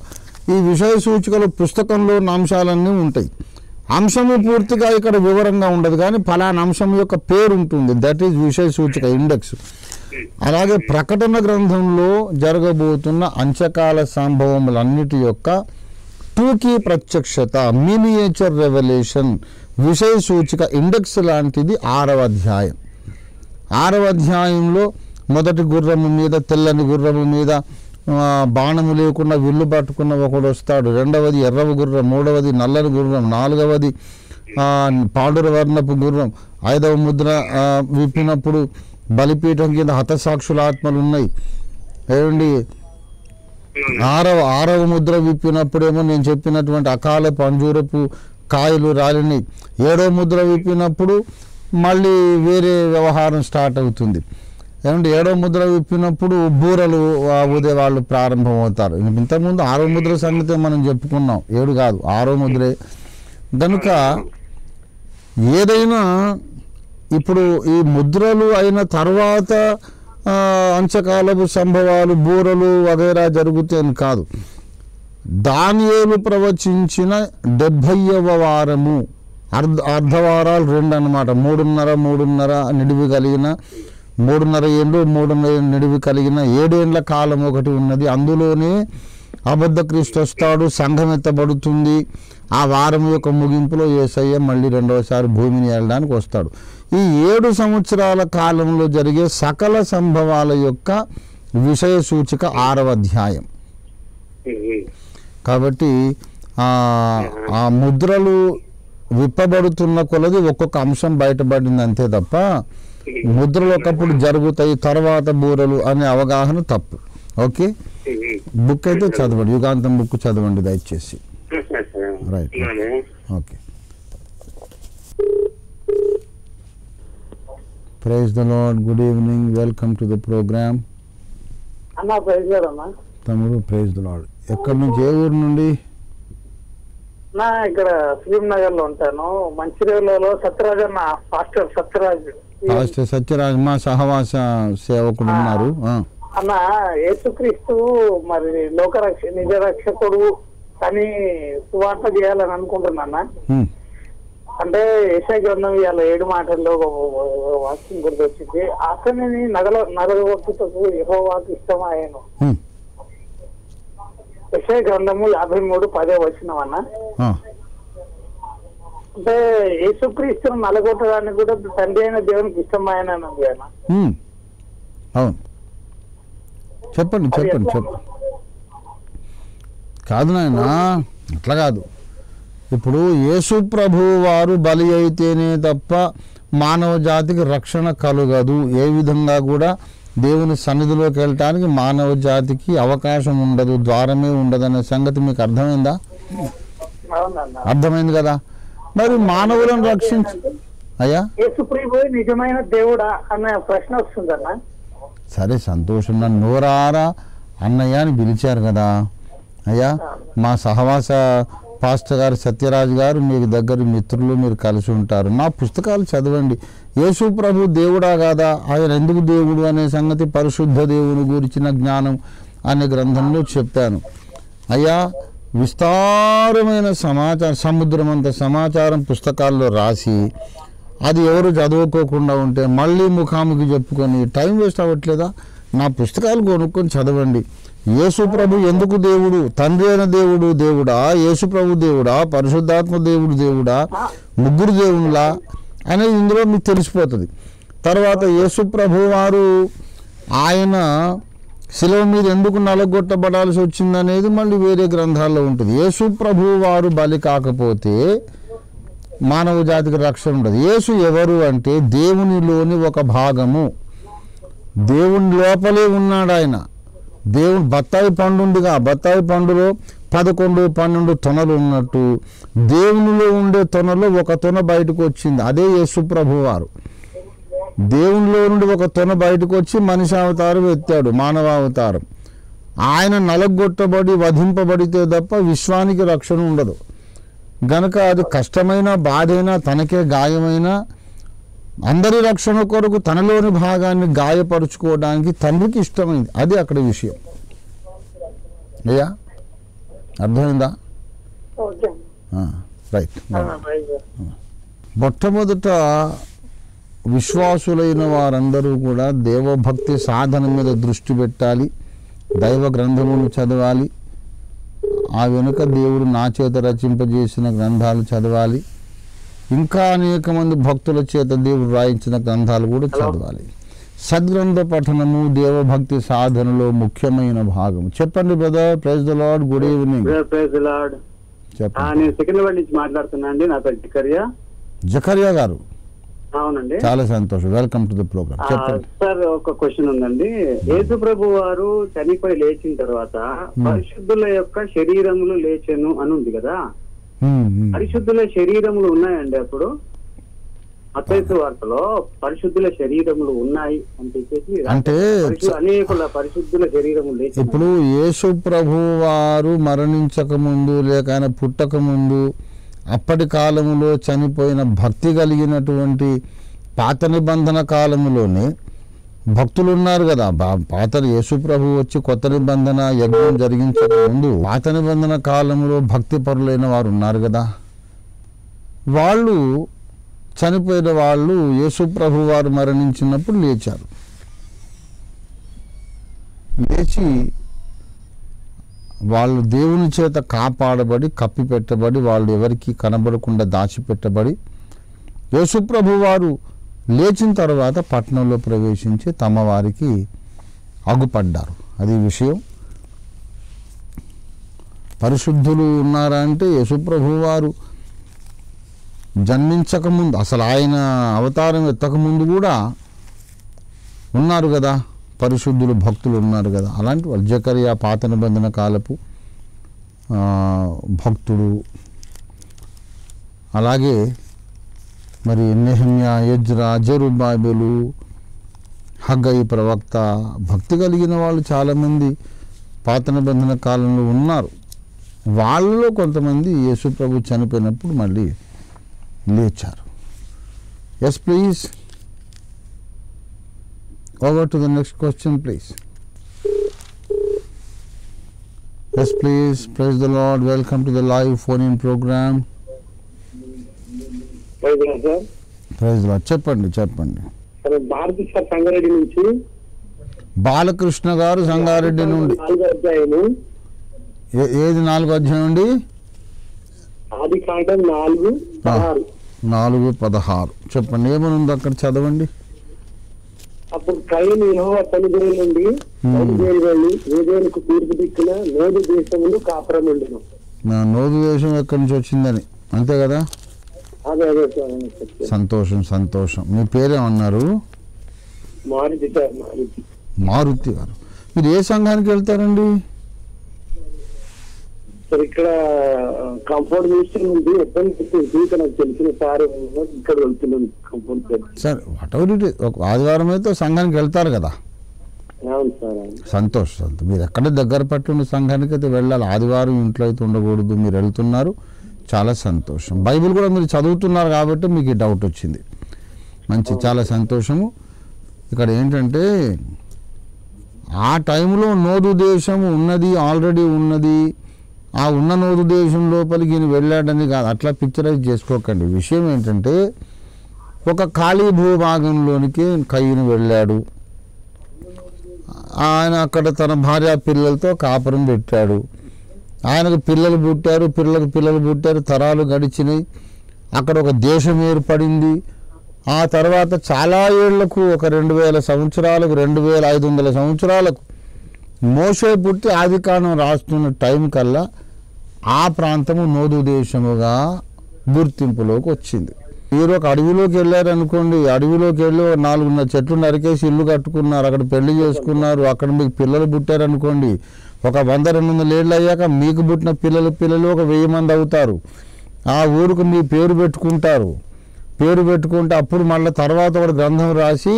ఈ విషయ సూచికలో పుస్తకంలో అంశాలన్నీ ఉంటాయి. అంశము పూర్తిగా ఇక్కడ వివరంగా ఉండదు, కానీ ఫలానా అంశం యొక్క పేరు ఉంటుంది. దట్ ఈజ్ విషయ సూచిక, ఇండెక్స్. అలాగే ప్రకటన గ్రంథంలో జరగబోతున్న అంత్యకాల సంభవములన్నిటి యొక్క టూకీ ప్రత్యక్షత, మినియేచర్ రెవల్యూషన్, విషయ సూచిక ఇండెక్స్ లాంటిది 6వ అధ్యాయం. 6వ అధ్యాయంలో మొదటి గుర్రము మీద, తెల్లని గుర్రము మీద బాణము లేకుండా విల్లు పట్టుకున్న ఒకడు వస్తాడు. 2వది ఎర్రవ గుర్రం, 3వది నల్లని గుర్రం, 4వది పాండుర వర్ణపు గుర్రం. 5వ ముద్ర విప్పినప్పుడు బలిపీఠం కింద హతసాక్షుల ఆత్మలు ఉన్నాయి. ఏమండి ఆరవ ముద్ర విప్పినప్పుడేమో నేను చెప్పినటువంటి అకాల పంజూరపు కాయలు రాలినాయి. 7వ ముద్ర విప్పినప్పుడు మళ్ళీ వేరే వ్యవహారం స్టార్ట్ అవుతుంది. ఏమంటే 7వ ముద్ర విప్పినప్పుడు బూరలు ఊదే వాళ్ళు ప్రారంభమవుతారు. ఇంతకుముందు 6వ ముద్ర సంగతి మనం చెప్పుకున్నాం, 7 కాదు 6వ ముద్రే. కనుక ఏదైనా ఇప్పుడు ఈ ముద్రలు అయిన తర్వాత అంత్యకాలపు సంభవాలు, బూరలు వగైరా జరుగుతాయని కాదు. దానియేలు ప్రవచించిన 70వ వారము, అర్ధవారాలు 2 అన్నమాట. 3.5 నిడివి కలిగిన 3.5 ఏళ్ళు, 3.5 నిడివి కలిగిన 7 ఏళ్ల కాలం ఒకటి ఉన్నది. అందులోనే అబద్ధ క్రీస్తు వస్తాడు, సంఘం ఎత్తబడుతుంది. ఆ వారం యొక్క ముగింపులో యేసయ్య మళ్ళీ 2వసారి భూమిని ఏలడానికి వస్తాడు. ఈ 7 సంవత్సరాల కాలంలో జరిగే సకల సంభవాల యొక్క విషయ సూచిక 6వ అధ్యాయం. కాబట్టి ఆ ముద్రలు విప్పబడుతున్న కొలది ఒక్కొక్క అంశం బయటపడింది అంతే తప్ప ముద్రలు ఒకప్పుడు జరుగుతాయి తర్వాత బూరలు అనే అవగాహన తప్పు. ఓకే, బుక్ అయితే చదవండి, యుగాంతం బుక్ చదవండి దయచేసి. Right, okay. Praise the Lord. Good evening, welcome to the programme. అన్నా ప్రైజ్ లార్డ్ అన్నా. తమ్ముడు ప్రైజ్ ద లార్డ్. ఎక్కడి నుంచి, ఏ ఊరు నుండి? నా ఇక్కడ ఫిలింనగర్ లో ఉంటాను. మంచిర్యాలలో సత్యరాజ్ అన్న, పాస్టర్ సత్యరాజ్. పాస్టర్ సత్యరాజ్ మా సహవాస సేవకుడు ఉన్నారు. అన్న యేసుక్రీస్తు మరి నిజ రక్షకుడు అని సువార్త చేయాలని అనుకుంటున్నా. అంటే యెషయా గ్రంథం ఇవాళ 7 మాటల్లో వాక్యం గుర్తొచ్చింది. అతనిని నరగొట్టుటకు యెహోవాకు ఇష్టమాయెను. యెషయా గ్రంథము 53:10 వచనం. అంటే యేసుక్రీస్తును నలగొట్టడానికి కూడా తండ్రి అయిన దేవునికి ఇష్టమైన అవును, చెప్పండి. కాదు నాయన, అట్లా కాదు. ఇప్పుడు యేసు ప్రభు వారు బలి అయితేనే తప్ప మానవ జాతికి రక్షణ కలుగదు. ఏ విధంగా కూడా దేవుని సన్నిధిలోకి వెళ్ళటానికి మానవ జాతికి అవకాశం ఉండదు, ద్వారమే ఉండదు అనే సంగతి మీకు అర్థమైందా? అర్థమైంది కదా. మరి మానవులను రక్షించు అయ్యా, యేసు ప్రభు నిజమైన దేవుడా అన్న ప్రశ్న వస్తుందన్న. సరే, సంతోషం. నన్ను నోరారా అన్నయ్య అని పిలిచారు కదా. అయ్యా, మా సహవాస పాస్టర్ గారు సత్యరాజు గారు మీకు దగ్గర మిత్రులు, మీరు కలిసి ఉంటారు. నా పుస్తకాలు చదవండి. యేసు ప్రభు దేవుడా కాదా, ఆయన ఎందుకు దేవుడు అనే సంగతి పరిశుద్ధ దేవుని గురించిన జ్ఞానం అనే గ్రంథంలో చెప్పాను. అయ్యా, విస్తారమైన సమాచారం, సముద్రం అంత సమాచారం పుస్తకాల్లో రాసి అది ఎవరు చదువుకోకుండా ఉంటే మళ్ళీ ముఖాముఖి చెప్పుకొని టైం వేస్ట్ అవ్వట్లేదా? నా పుస్తకాలు కొనుక్కొని చదవండి. యేసు ప్రభు ఎందుకు దేవుడు? తండ్రి అయిన దేవుడు దేవుడా, యేసు ప్రభు దేవుడా, పరిశుద్ధాత్మ దేవుడు దేవుడా, ముగ్గురు దేవుళ్ళా అనేది ఇందులో మీకు తెలిసిపోతుంది. తర్వాత యేసు ప్రభు వారు ఆయన శిలువ మీద ఎందుకు నలగొట్టబడాల్సి వచ్చిందనేది మళ్ళీ వేరే గ్రంథాల్లో ఉంటుంది. యేసు ప్రభు వారు బలి కాకపోతే మానవ జాతికి రక్షణ ఉండదు. యేసు ఎవరు అంటే దేవునిలోని ఒక భాగము. దేవుని లోపలే ఉన్నాడు ఆయన. దేవుడు బత్తాయి పండు ఉందిగా, బత్తాయి పండులో 11, 12 తొనలు ఉన్నట్టు దేవునిలో ఉండే తొనలో ఒక తొన బయటకు వచ్చింది. అదే యేసు ప్రభు వారు. దేవునిలో నుండి ఒక తొన బయటకు వచ్చి మనిషి అవతారం ఎత్తాడు, మానవ అవతారం. ఆయన నలగొట్టబడి వధింపబడితే తప్ప విశ్వానికి రక్షణ ఉండదు. గనక అది కష్టమైన బాధైనా తనకే గాయమైనా అందరి రక్షణ కొరకు తనలోని భాగాన్ని గాయపరుచుకోవడానికి తండ్రికి ఇష్టమైంది. అది అక్కడ విషయం. అయ్యా అర్థమైందా? రైట్. మొట్టమొదట విశ్వాసులైన వారందరూ కూడా దేవభక్తి సాధన మీద దృష్టి పెట్టాలి. దైవ గ్రంథమును చదవాలి. ఆ వెనుక దేవుడు నా చేత రచింపజేసిన గ్రంథాలు చదవాలి. ఇంకా అనేక మంది భక్తుల చేత దేవుడు రాయించిన గ్రంథాలు కూడా చదవాలి. సద్గ్రంథ పఠనము దేవభక్తి సాధనలో ముఖ్యమైన భాగం. చెప్పండి brother. Praise the Lord. Good evening. Praise the Lord. నేను సికింద్రాబాద్ నుంచి మాట్లాడుతున్నా అండి. నా పేరు జకరియా గారు. అవునండి. చాలా సంతోషం. Welcome to the programme. చెప్పండి సార్. ఒక క్వశ్చన్ ఉందండి. యేసు ప్రభు వారు చనిపోయి లేచిన తర్వాత పరిశుద్ధుల యొక్క శరీరములు లేచెను అని ఉంది కదా. పరిశుద్ధుల శరీరములు ఉన్నాయండి అప్పుడు? మత్తయి వార్తలో పరిశుద్ధుల శరీరములు ఉన్నాయి అని చెప్పేసి అంటే అనేకుల పరిశుద్ధుల శరీరములు లేచి. ఇప్పుడు యేసు ప్రభు వారు మరణించక ముందు లేక ఆయన పుట్టక ముందు అప్పటి కాలంలో చనిపోయిన భక్తి కలిగినటువంటి పాత నిబంధన కాలంలోనే భక్తులు ఉన్నారు కదా. పాత యేసు ప్రభు వచ్చి కొత్త నిబంధన యజ్ఞం జరిగించక ముందు పాత నిబంధన కాలంలో భక్తి పరులైన వారు ఉన్నారు కదా. వాళ్ళు చనిపోయిన వాళ్ళు యేసు ప్రభు వారు మరణించినప్పుడు లేచారు. లేచి వాళ్ళు దేవుని చేత కాపాడబడి కప్పిపెట్టబడి వాళ్ళు ఎవరికి కనబడకుండా దాచిపెట్టబడి యేసు ప్రభు వారు లేచిన తర్వాత పట్టణంలో ప్రవేశించి తమ వారికి అగుపడ్డారు. అది విషయం. పరిశుద్ధులు ఉన్నారా అంటే యేసు ప్రభు వారు జన్మించకముందు అసలు ఆయన అవతారం ఎత్తకముందు కూడా ఉన్నారు కదా పరిశుద్ధులు, భక్తులు ఉన్నారు కదా. అలాంటి వాళ్ళు జకరియా పాత నిబంధన కాలపు భక్తుడు. అలాగే మరి నెహెమ్యా, ఎజ్రా, జెరుబ్బాబెలు, హగ్గయి ప్రవక్త, భక్తి కలిగిన వాళ్ళు చాలామంది పాత నిబంధన కాలంలో ఉన్నారు. వాళ్ళలో కొంతమంది యేసు ప్రభు చనిపోయినప్పుడు మళ్ళీ లేచారు. Yes please. Over to the next question, please. Yes, please. Praise the Lord. Welcome to the live phone-in program. Praise the Lord. చెప్పండి. భారతి సార్ సంగారెడ్డి నుంచి. బాలకృష్ణ గారు సంగారెడ్డి నుండి. ఏది 4వ అధ్యాయం అండి? ఆదికాండం 4:16. చెప్పండి. ఏమనుంది అక్కడ చదవండి. అప్పుడు కయీను యెహోవా సన్నిధిలో నుండి బయలుదేరి వెళ్ళి ఏదోనుకు తూర్పు దిక్కున నోదు దేశమును కాపురం ఉండెను. నోదు దేశం ఎక్కడి నుంచి వచ్చిందని అంతే కదా. అదే సంతోషం. మీ పేరేమన్నారు? మారుతి గారు. మీరు ఏ సంఘానికి వెళ్తారండి? సార్ ఇక్కడ కంఫర్ట్ మినిస్టర్ ఉంది. ఎక్కడ నాకు తెలిసిన సార్ ఇక్కడ వెళ్తున్నాను comfort. Sir what ever it is, ఒక ఆదివారం అయితే సంఘానికి వెళ్తారు కదా. అవును సార్. సంతోషం. మీరు ఎక్కడ దగ్గర పట్టిన సంఘానికి అయితే వెళ్ళాలి. ఆదివారం ఇంట్లో అయితే ఉండకూడదు. మీరు వెళ్తున్నారు, చాలా సంతోషం. బైబిల్ కూడా మీరు చదువుతున్నారు కాబట్టి మీకు ఈ డౌట్ వచ్చింది. మంచి, చాలా సంతోషము. ఇక్కడ ఏంటంటే ఆ టైంలో నోదు దేశం ఉన్నది, ఆల్రెడీ ఉన్నది. ఆ ఉన్న నోదు దేశం లోపలికి ఈయన వెళ్ళాడని కాదు, అట్లా పిక్చరైజ్ చేసుకోకండి. విషయం ఏంటంటే ఒక ఖాళీ భూభాగంలోనికి కయ్యను వెళ్ళాడు. ఆయన అక్కడ తన భార్య పిల్లలతో కాపురం పెట్టాడు. ఆయనకు పిల్లలు పుట్టారు, పిల్లలు పుట్టారు, తరాలు గడిచినాయి. అక్కడ ఒక దేశం ఏర్పడింది. ఆ తర్వాత చాలా ఏళ్లకు, ఒక 2000 సంవత్సరాలకు, 2500 సంవత్సరాలకు మోషే పుట్టి ఆదికాండం రాస్తున్న టైం కల్లా ఆ ప్రాంతము నోదు దేశముగా గుర్తింపులోకి వచ్చింది. మీరు ఒక అడవిలోకి వెళ్ళారనుకోండి, అడవిలోకి వెళ్ళి 4 చెట్లు నరికేసి ఇల్లు కట్టుకున్నారు, అక్కడ పెళ్లి చేసుకున్నారు, అక్కడ మీకు పిల్లలు పుట్టారనుకోండి, ఒక 100-200 ఏళ్ళు అయ్యాక మీకు పుట్టిన పిల్లలు ఒక 1000 మంది అవుతారు. ఆ ఊరికి మీ పేరు పెట్టుకుంటారు. పేరు పెట్టుకుంటే అప్పుడు మళ్ళీ తర్వాత ఒక గ్రంథం రాసి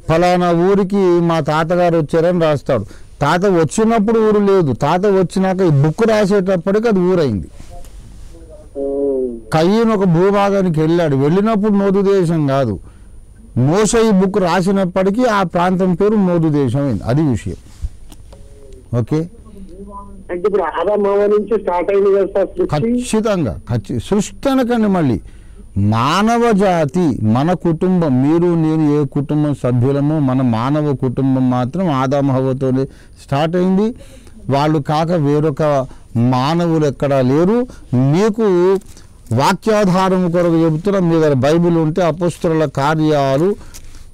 ఫలానా ఊరికి మా తాతగారు వచ్చారని రాస్తాడు. తాత వచ్చినప్పుడు ఊరు లేదు, తాత వచ్చినాక ఈ బుక్ రాసేటప్పటికి అది ఊరైంది. కయ్యను ఒక భూభాగానికి వెళ్ళాడు, వెళ్ళినప్పుడు నోదు దేశం కాదు. మోషే ఈ బుక్ రాసినప్పటికీ ఆ ప్రాంతం పేరు నోదు దేశం అయింది. అది విషయం. ఓకే, అంటే ఇప్పుడు ఆదాము నుంచి స్టార్ట్ అయింది కదా సార్ సృష్టి? ఖచ్చితంగా సృష్టి అనకండి, మళ్ళీ మానవ జాతి, మన కుటుంబం, మీరు నేను ఏ కుటుంబం సభ్యులమో మన మానవ కుటుంబం మాత్రం ఆదాము హవ్వతోనే స్టార్ట్ అయింది. వాళ్ళు కాక వేరొక మానవులు ఎక్కడా లేరు. మీకు వాక్యాధారం కొరకు చెబుతున్న మీ దగ్గర బైబిల్ ఉంటే అపొస్తలుల కార్యాలు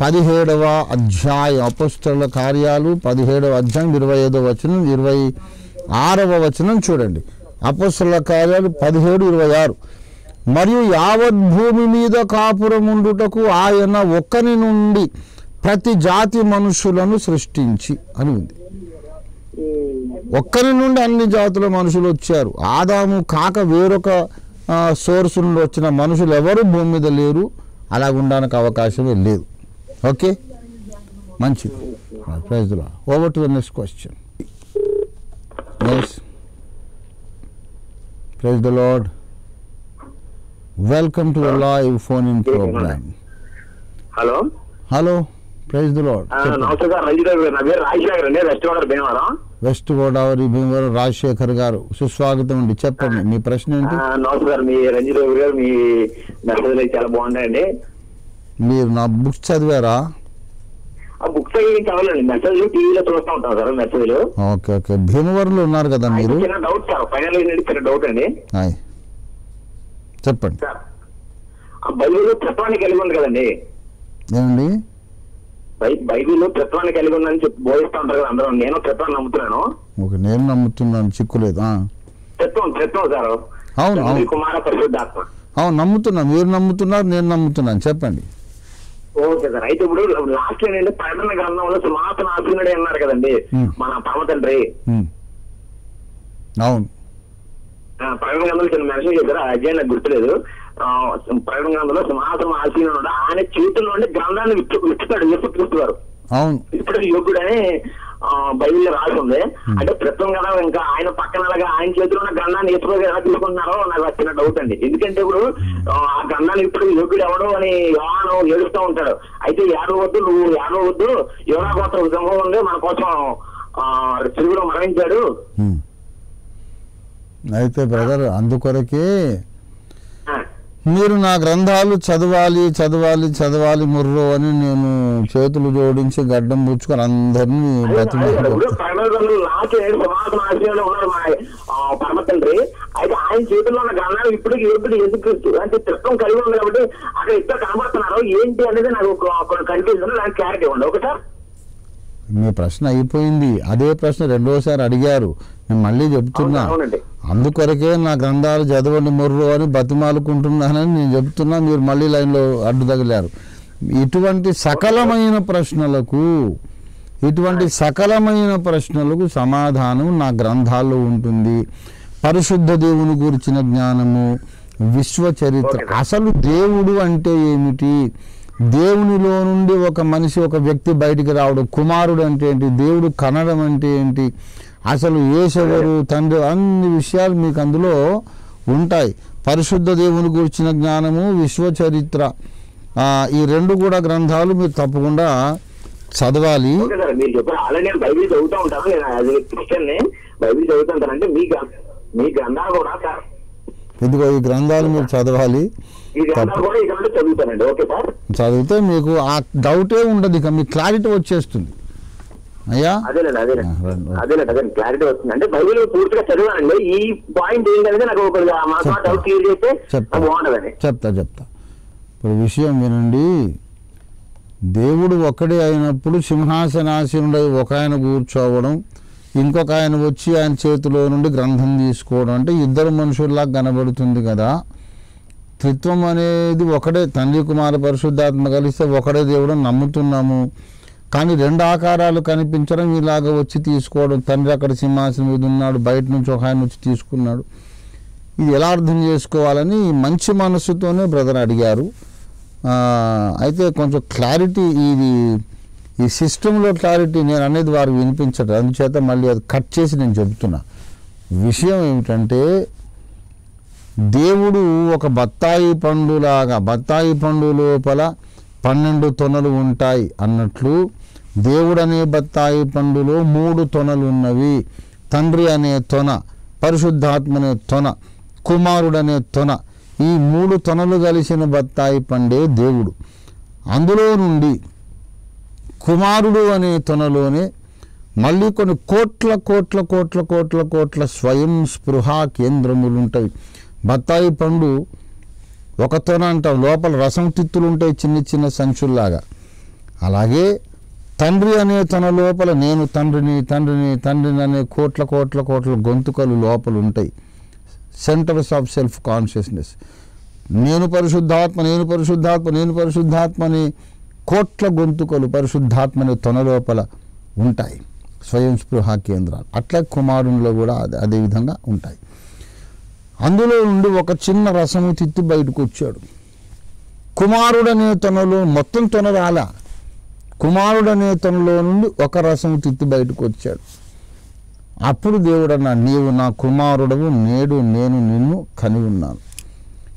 17వ అధ్యాయం, అపొస్తలుల కార్యాలు 17వ అధ్యాయం 25వ వచనం 26వ వచనం చూడండి. అపొస్తలుల కార్యాలు 17:26. మరియు యావత్ భూమి మీద కాపురం ఉండుటకు ఆయన ఒక్కని నుండి ప్రతి జాతి మనుషులను సృష్టించి అని ఉంది. ఒక్కరి నుండి అన్ని జాతుల మనుషులు వచ్చారు. ఆదాము కాక వేరొక సోర్స్ నుండి వచ్చిన మనుషులు ఎవరు భూమి మీద లేరు. అలా ఉండడానికి అవకాశమే లేదు. ఓకే, మంచిది. Praise the Lord. Over to the next question. Praise the lord. Welcome to the live phone in programme. Hello hello, praise the Lord. నమస్కారం. నా పేరు రాజశేఖర్ అండి, వెస్ట్ గోదావరి భీమవరం. వెస్ట్ గోదావరి భీమవరం రాజశేఖర్ గారు, సుస్వాగతం అండి. చెప్పండి మీ ప్రశ్న ఏంటి? నమస్కారం. మీ రంజిత్ గారు, మీ మెసేజ్లు చాలా బాగున్నాయండి. మీరు నా బుక్స్ చదివారా? ఆ బుక్స్ ఏం చదవాలండి, మెసేజ్లు టీవీలో చూస్తూ ఉంటాం సార్ మెసేజ్లు. ఓకే ఓకే, భీమవరంలో ఉన్నారు కదా మీరు? చిన్న డౌట్ సార్, ఫైనల్ చిన్న డౌట్ అండి. చెప్పండి సార్. ఆ బైబిల్ తత్వాన్ని కలిగి ఉంది కదండి? ఏమండి? బైబిల్ తత్వాన్ని కలిగి ఉందని చెప్పి బోధిస్తూ ఉంటారు కదా అందరూ. నేను తత్వాన్ని నమ్ముతున్నాను. ఓకే, నేను నమ్ముతున్నాను, చిక్కులేదు. తత్వం సార్. అవును అవును కుమార పరిశుద్ధాత్మ. అవును, నమ్ముతున్నా. మీరు నమ్ముతున్నారు, నేను నమ్ముతున్నాను. చెప్పండి. Okay sir. అయితే ఇప్పుడు లాస్ట్ ఏంటంటే ప్రకటన గ్రంథంలో సింహాసన ఆసీనుడే అన్నారు కదండి మన పరమ తండ్రి. అవును, ప్రకటన గ్రంథంలో చిన్న మెన్షన్ చేశారు, ఆ అధ్యాయం నాకు గుర్తులేదు. ప్రకటన గ్రంథంలో సింహాసనం ఆసీనుడు ఆయన చేతుల్లో ఉండి గ్రంథాన్ని విప్పుతాడు యేసుక్రీస్తు గారు. అవును, ఇప్పుడు యోగుడని బైబిల్లో రాసి ఉంది. అంటే ప్రస్తుతం కదా ఇంకా ఆయన పక్కన ఆయన చేతిలో ఉన్న గ్రంథాన్ని ఎప్పుడు ఎలా తీసుకుంటున్నారో నాకు వచ్చిన డౌట్ అండి. ఎందుకంటే ఇప్పుడు ఆ గ్రంథాన్ని ఇప్పుడు యోగుడు ఎవడు అని యోహాను ఏడుస్తూ ఉంటాడు. అయితే ఏడవద్దు, నువ్వు ఏడవద్దు, యోనా గోత్ర సింహం ఉంది మన కోసం సిలువలో మరణించాడు. అయితే బ్రదర్, అందుకొరకే మీరు నా గ్రంథాలు చదవాలి చదవాలి చదవాలి ముర్రో అని నేను చేతులు జోడించి గడ్డం పుచ్చుకొని అందరినీ పరమ తండ్రి. అయితే ఆయన చేతుల్లో ఉన్న గ్రంథాలు ఇప్పటికి ఎప్పుడు ఎందుకు అంటే తత్వం కలిగి ఉంది కాబట్టి అక్కడ ఇద్దరు కనబడుతున్నారు ఏంటి అనేది నాకు కన్ఫ్యూజన్, నాకు క్లారిటీ ఇవ్వండి. ఓకే సార్, మీ ప్రశ్న అయిపోయింది. అదే ప్రశ్న రెండోసారి అడిగారు, నేను మళ్ళీ చెప్తున్నా. అందుకొరకే నా గ్రంథాలు చదవండి మొర్రు అని బతిమాలుకుంటున్నానని నేను చెప్తున్నా. మీరు మళ్ళీ లైన్లో అడ్డు తగిలారు. ఇటువంటి సకలమైన ప్రశ్నలకు సమాధానం నా గ్రంథాల్లో ఉంటుంది. పరిశుద్ధ దేవుని గురించిన జ్ఞానము, విశ్వచరిత్ర, అసలు దేవుడు అంటే ఏమిటి, దేవునిలో నుండి ఒక మనిషి ఒక వ్యక్తి బయటికి రావడం, కుమారుడు అంటే ఏంటి, దేవుడు కనడం అంటే ఏంటి, అసలు యేసెవరు, తండ్రి, అన్ని విషయాలు మీకు అందులో ఉంటాయి. పరిశుద్ధ దేవుని గురించిన జ్ఞానము, విశ్వచరిత్ర, ఈ రెండు కూడా గ్రంథాలు మీరు తప్పకుండా చదవాలి. మీరు చెప్పారు ఆల్రెడీ నేను బైబిల్ చదువుతూ ఉంటాను, నేను యాజ్ ఎ క్రిస్టియన్ని బైబిల్ చదువుతుంటానంటే మీ గ్రంథాలు కూడా సార్, ఇదిగో ఈ గ్రంథాలు మీరు చదవాలి. చదువుతానండి. ఓకే సార్, చదివితే మీకు ఆ డౌటే ఉండదు, ఇక మీకు క్లారిటీ వచ్చేస్తుంది. అయ్యా అదేనండి క్లారిటీ వస్తుంది. అంటే బైబిల్ పూర్తిగా చదివానండి. ఈ పాయింట్ ఏంటంటే నాకు ఒక డౌట్ క్లియర్ చేస్తే బాగుంటుందని చెప్తా. ఇప్పుడు విషయం వినండి. దేవుడు ఒక్కడే అయినప్పుడు సింహాసనాసీనుడై ఒక ఆయన కూర్చోవడం, ఇంకొక ఆయన వచ్చి ఆయన చేతిలో నుండి గ్రంథం తీసుకోవడం అంటే ఇద్దరు మనుషుల్లా కనబడుతుంది కదా. త్రిత్వం అనేది ఒకడే, తండ్రి కుమార పరిశుద్ధాత్మ కలిస్తే ఒకడే దేవుడు నమ్ముతున్నాము. కానీ రెండు ఆకారాలు కనిపించడం, ఇలాగ వచ్చి తీసుకోవడం, తండ్రి అక్కడ సింహాసనం మీద ఉన్నాడు, బయట నుంచి ఒక ఆయన వచ్చి తీసుకున్నాడు, ఇది ఎలా అర్థం చేసుకోవాలని మంచి మనస్సుతోనే బ్రదర్ అడిగారు. అయితే కొంచెం క్లారిటీ ఈ సిస్టంలో క్లారిటీ నేను అనేది వారికి వినిపించదు, అందుచేత మళ్ళీ అది కట్ చేసి నేను చెబుతున్నా. విషయం ఏమిటంటే దేవుడు ఒక బత్తాయి పండులాగా, బత్తాయి పండు లోపల 12 తొనలు ఉంటాయి అన్నట్లు దేవుడు అనే బత్తాయి పండులో 3 తొనలు ఉన్నవి. తండ్రి అనే తొన, పరిశుద్ధాత్మ అనే తొన, కుమారుడనే తొన, ఈ 3 తొనలు కలిసిన బత్తాయి పండే దేవుడు. అందులో నుండి కుమారుడు అనే తొనలోనే మళ్ళీ కొన్ని కోట్ల కోట్ల కోట్ల కోట్ల కోట్ల స్వయం స్పృహ కేంద్రములు ఉంటాయి. బత్తాయి పండు ఒక తొన అంటాం, లోపల రసం తిత్తులు ఉంటాయి చిన్న చిన్న సంచుల్లాగా. అలాగే తండ్రి అనే తన లోపల నేను తండ్రిని తండ్రిని తండ్రిని అనే కోట్ల కోట్ల కోట్ల గొంతుకలు లోపల ఉంటాయి, సెంటర్స్ ఆఫ్ సెల్ఫ్ కాన్షియస్నెస్. నేను పరిశుద్ధాత్మ నేను పరిశుద్ధాత్మ నేను పరిశుద్ధాత్మ అనే కోట్ల గొంతుకలు పరిశుద్ధాత్మ అనే తొన లోపల ఉంటాయి, స్వయం స్పృహ కేంద్రాలు. అట్లా కుమారునిలో కూడా అదే విధంగా ఉంటాయి. అందులో నుండి ఒక చిన్న రసము తిత్తి బయటకు వచ్చాడు. కుమారుడనే తొనలో మొత్తం తొన రాలా, కుమారుడనే తొనలో నుండి ఒక రసము తిత్తి బయటకు వచ్చాడు. అప్పుడు దేవుడు అన్నాడు, నీవు నా కుమారుడవు, నేడు నేను నిన్ను కని ఉన్నాను.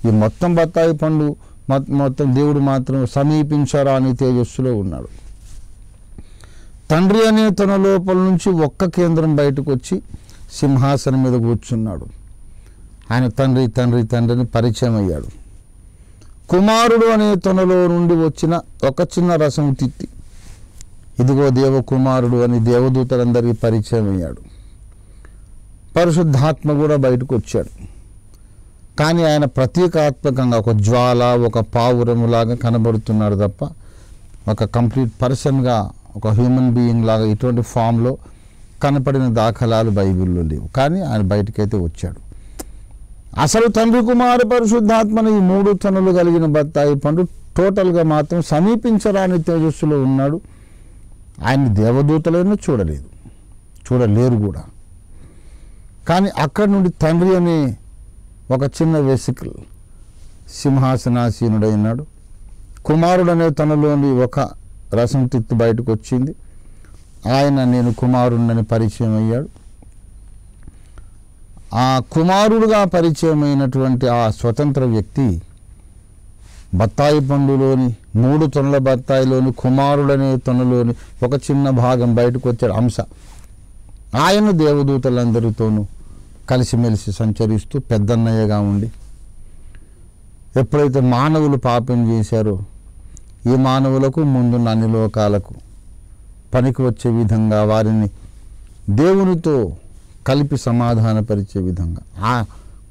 ఈ మొత్తం బత్తాయి పండు మొత్తం దేవుడు మాత్రం సమీపించరాని తేజస్సులో ఉన్నాడు. తండ్రి అనే తన లోపల నుంచి ఒక్క కేంద్రం బయటకు వచ్చి సింహాసనం మీద కూర్చున్నాడు. ఆయన తండ్రి తండ్రి తండ్రిని పరిచయం అయ్యాడు. కుమారుడు అనే తనలో నుండి వచ్చిన ఒక చిన్న రసం తిత్తి, ఇదిగో దేవకుమారుడు అని దేవదూతలందరికీ పరిచయం అయ్యాడు. పరిశుద్ధాత్మ కూడా బయటకు వచ్చాడు. కానీ ఆయన ప్రతీకాత్మకంగా ఒక జ్వాల, ఒక పావురములాగా కనబడుతున్నాడు తప్ప ఒక కంప్లీట్ పర్సన్గా, ఒక హ్యూమన్ బీయింగ్ లాగా ఇటువంటి ఫామ్లో కనపడిన దాఖలాలు బైబిల్లో లేవు. కానీ ఆయన బయటకైతే వచ్చాడు. అసలు తండ్రి కుమార పరిశుద్ధాత్మని ఈ 3 తొనలు కలిగిన బత్తాయి పండు టోటల్గా మాత్రం సమీపించరాని తేజస్సులో ఉన్నాడు. ఆయన దేవదూతలైనా చూడలేరు కూడా. కానీ అక్కడి నుండి తండ్రి అనే ఒక చిన్న వెసికల్ సింహాసనాసీనుడైనాడు. కుమారుడనే తనలోని ఒక రసం తిత్తి బయటకు వచ్చింది. ఆయన నేను కుమారుడిని పరిచయం అయ్యాడు. ఆ కుమారుడుగా పరిచయమైనటువంటి ఆ స్వతంత్ర వ్యక్తి బత్తాయి పండులోని 3 తొనల బత్తాయిలోని కుమారుడనే తొనలోని ఒక చిన్న భాగం బయటకు వచ్చాడు, అంశ. ఆయన దేవదూతలందరితోనూ కలిసిమెలిసి సంచరిస్తూ పెద్దన్నయ్యగా ఉండి, ఎప్పుడైతే మానవులు పాపం చేశారో ఈ మానవులకు ముందున్న అన్ని లోకాలకు పనికి వచ్చే విధంగా వారిని దేవునితో కలిపి సమాధానపరిచే విధంగా ఆ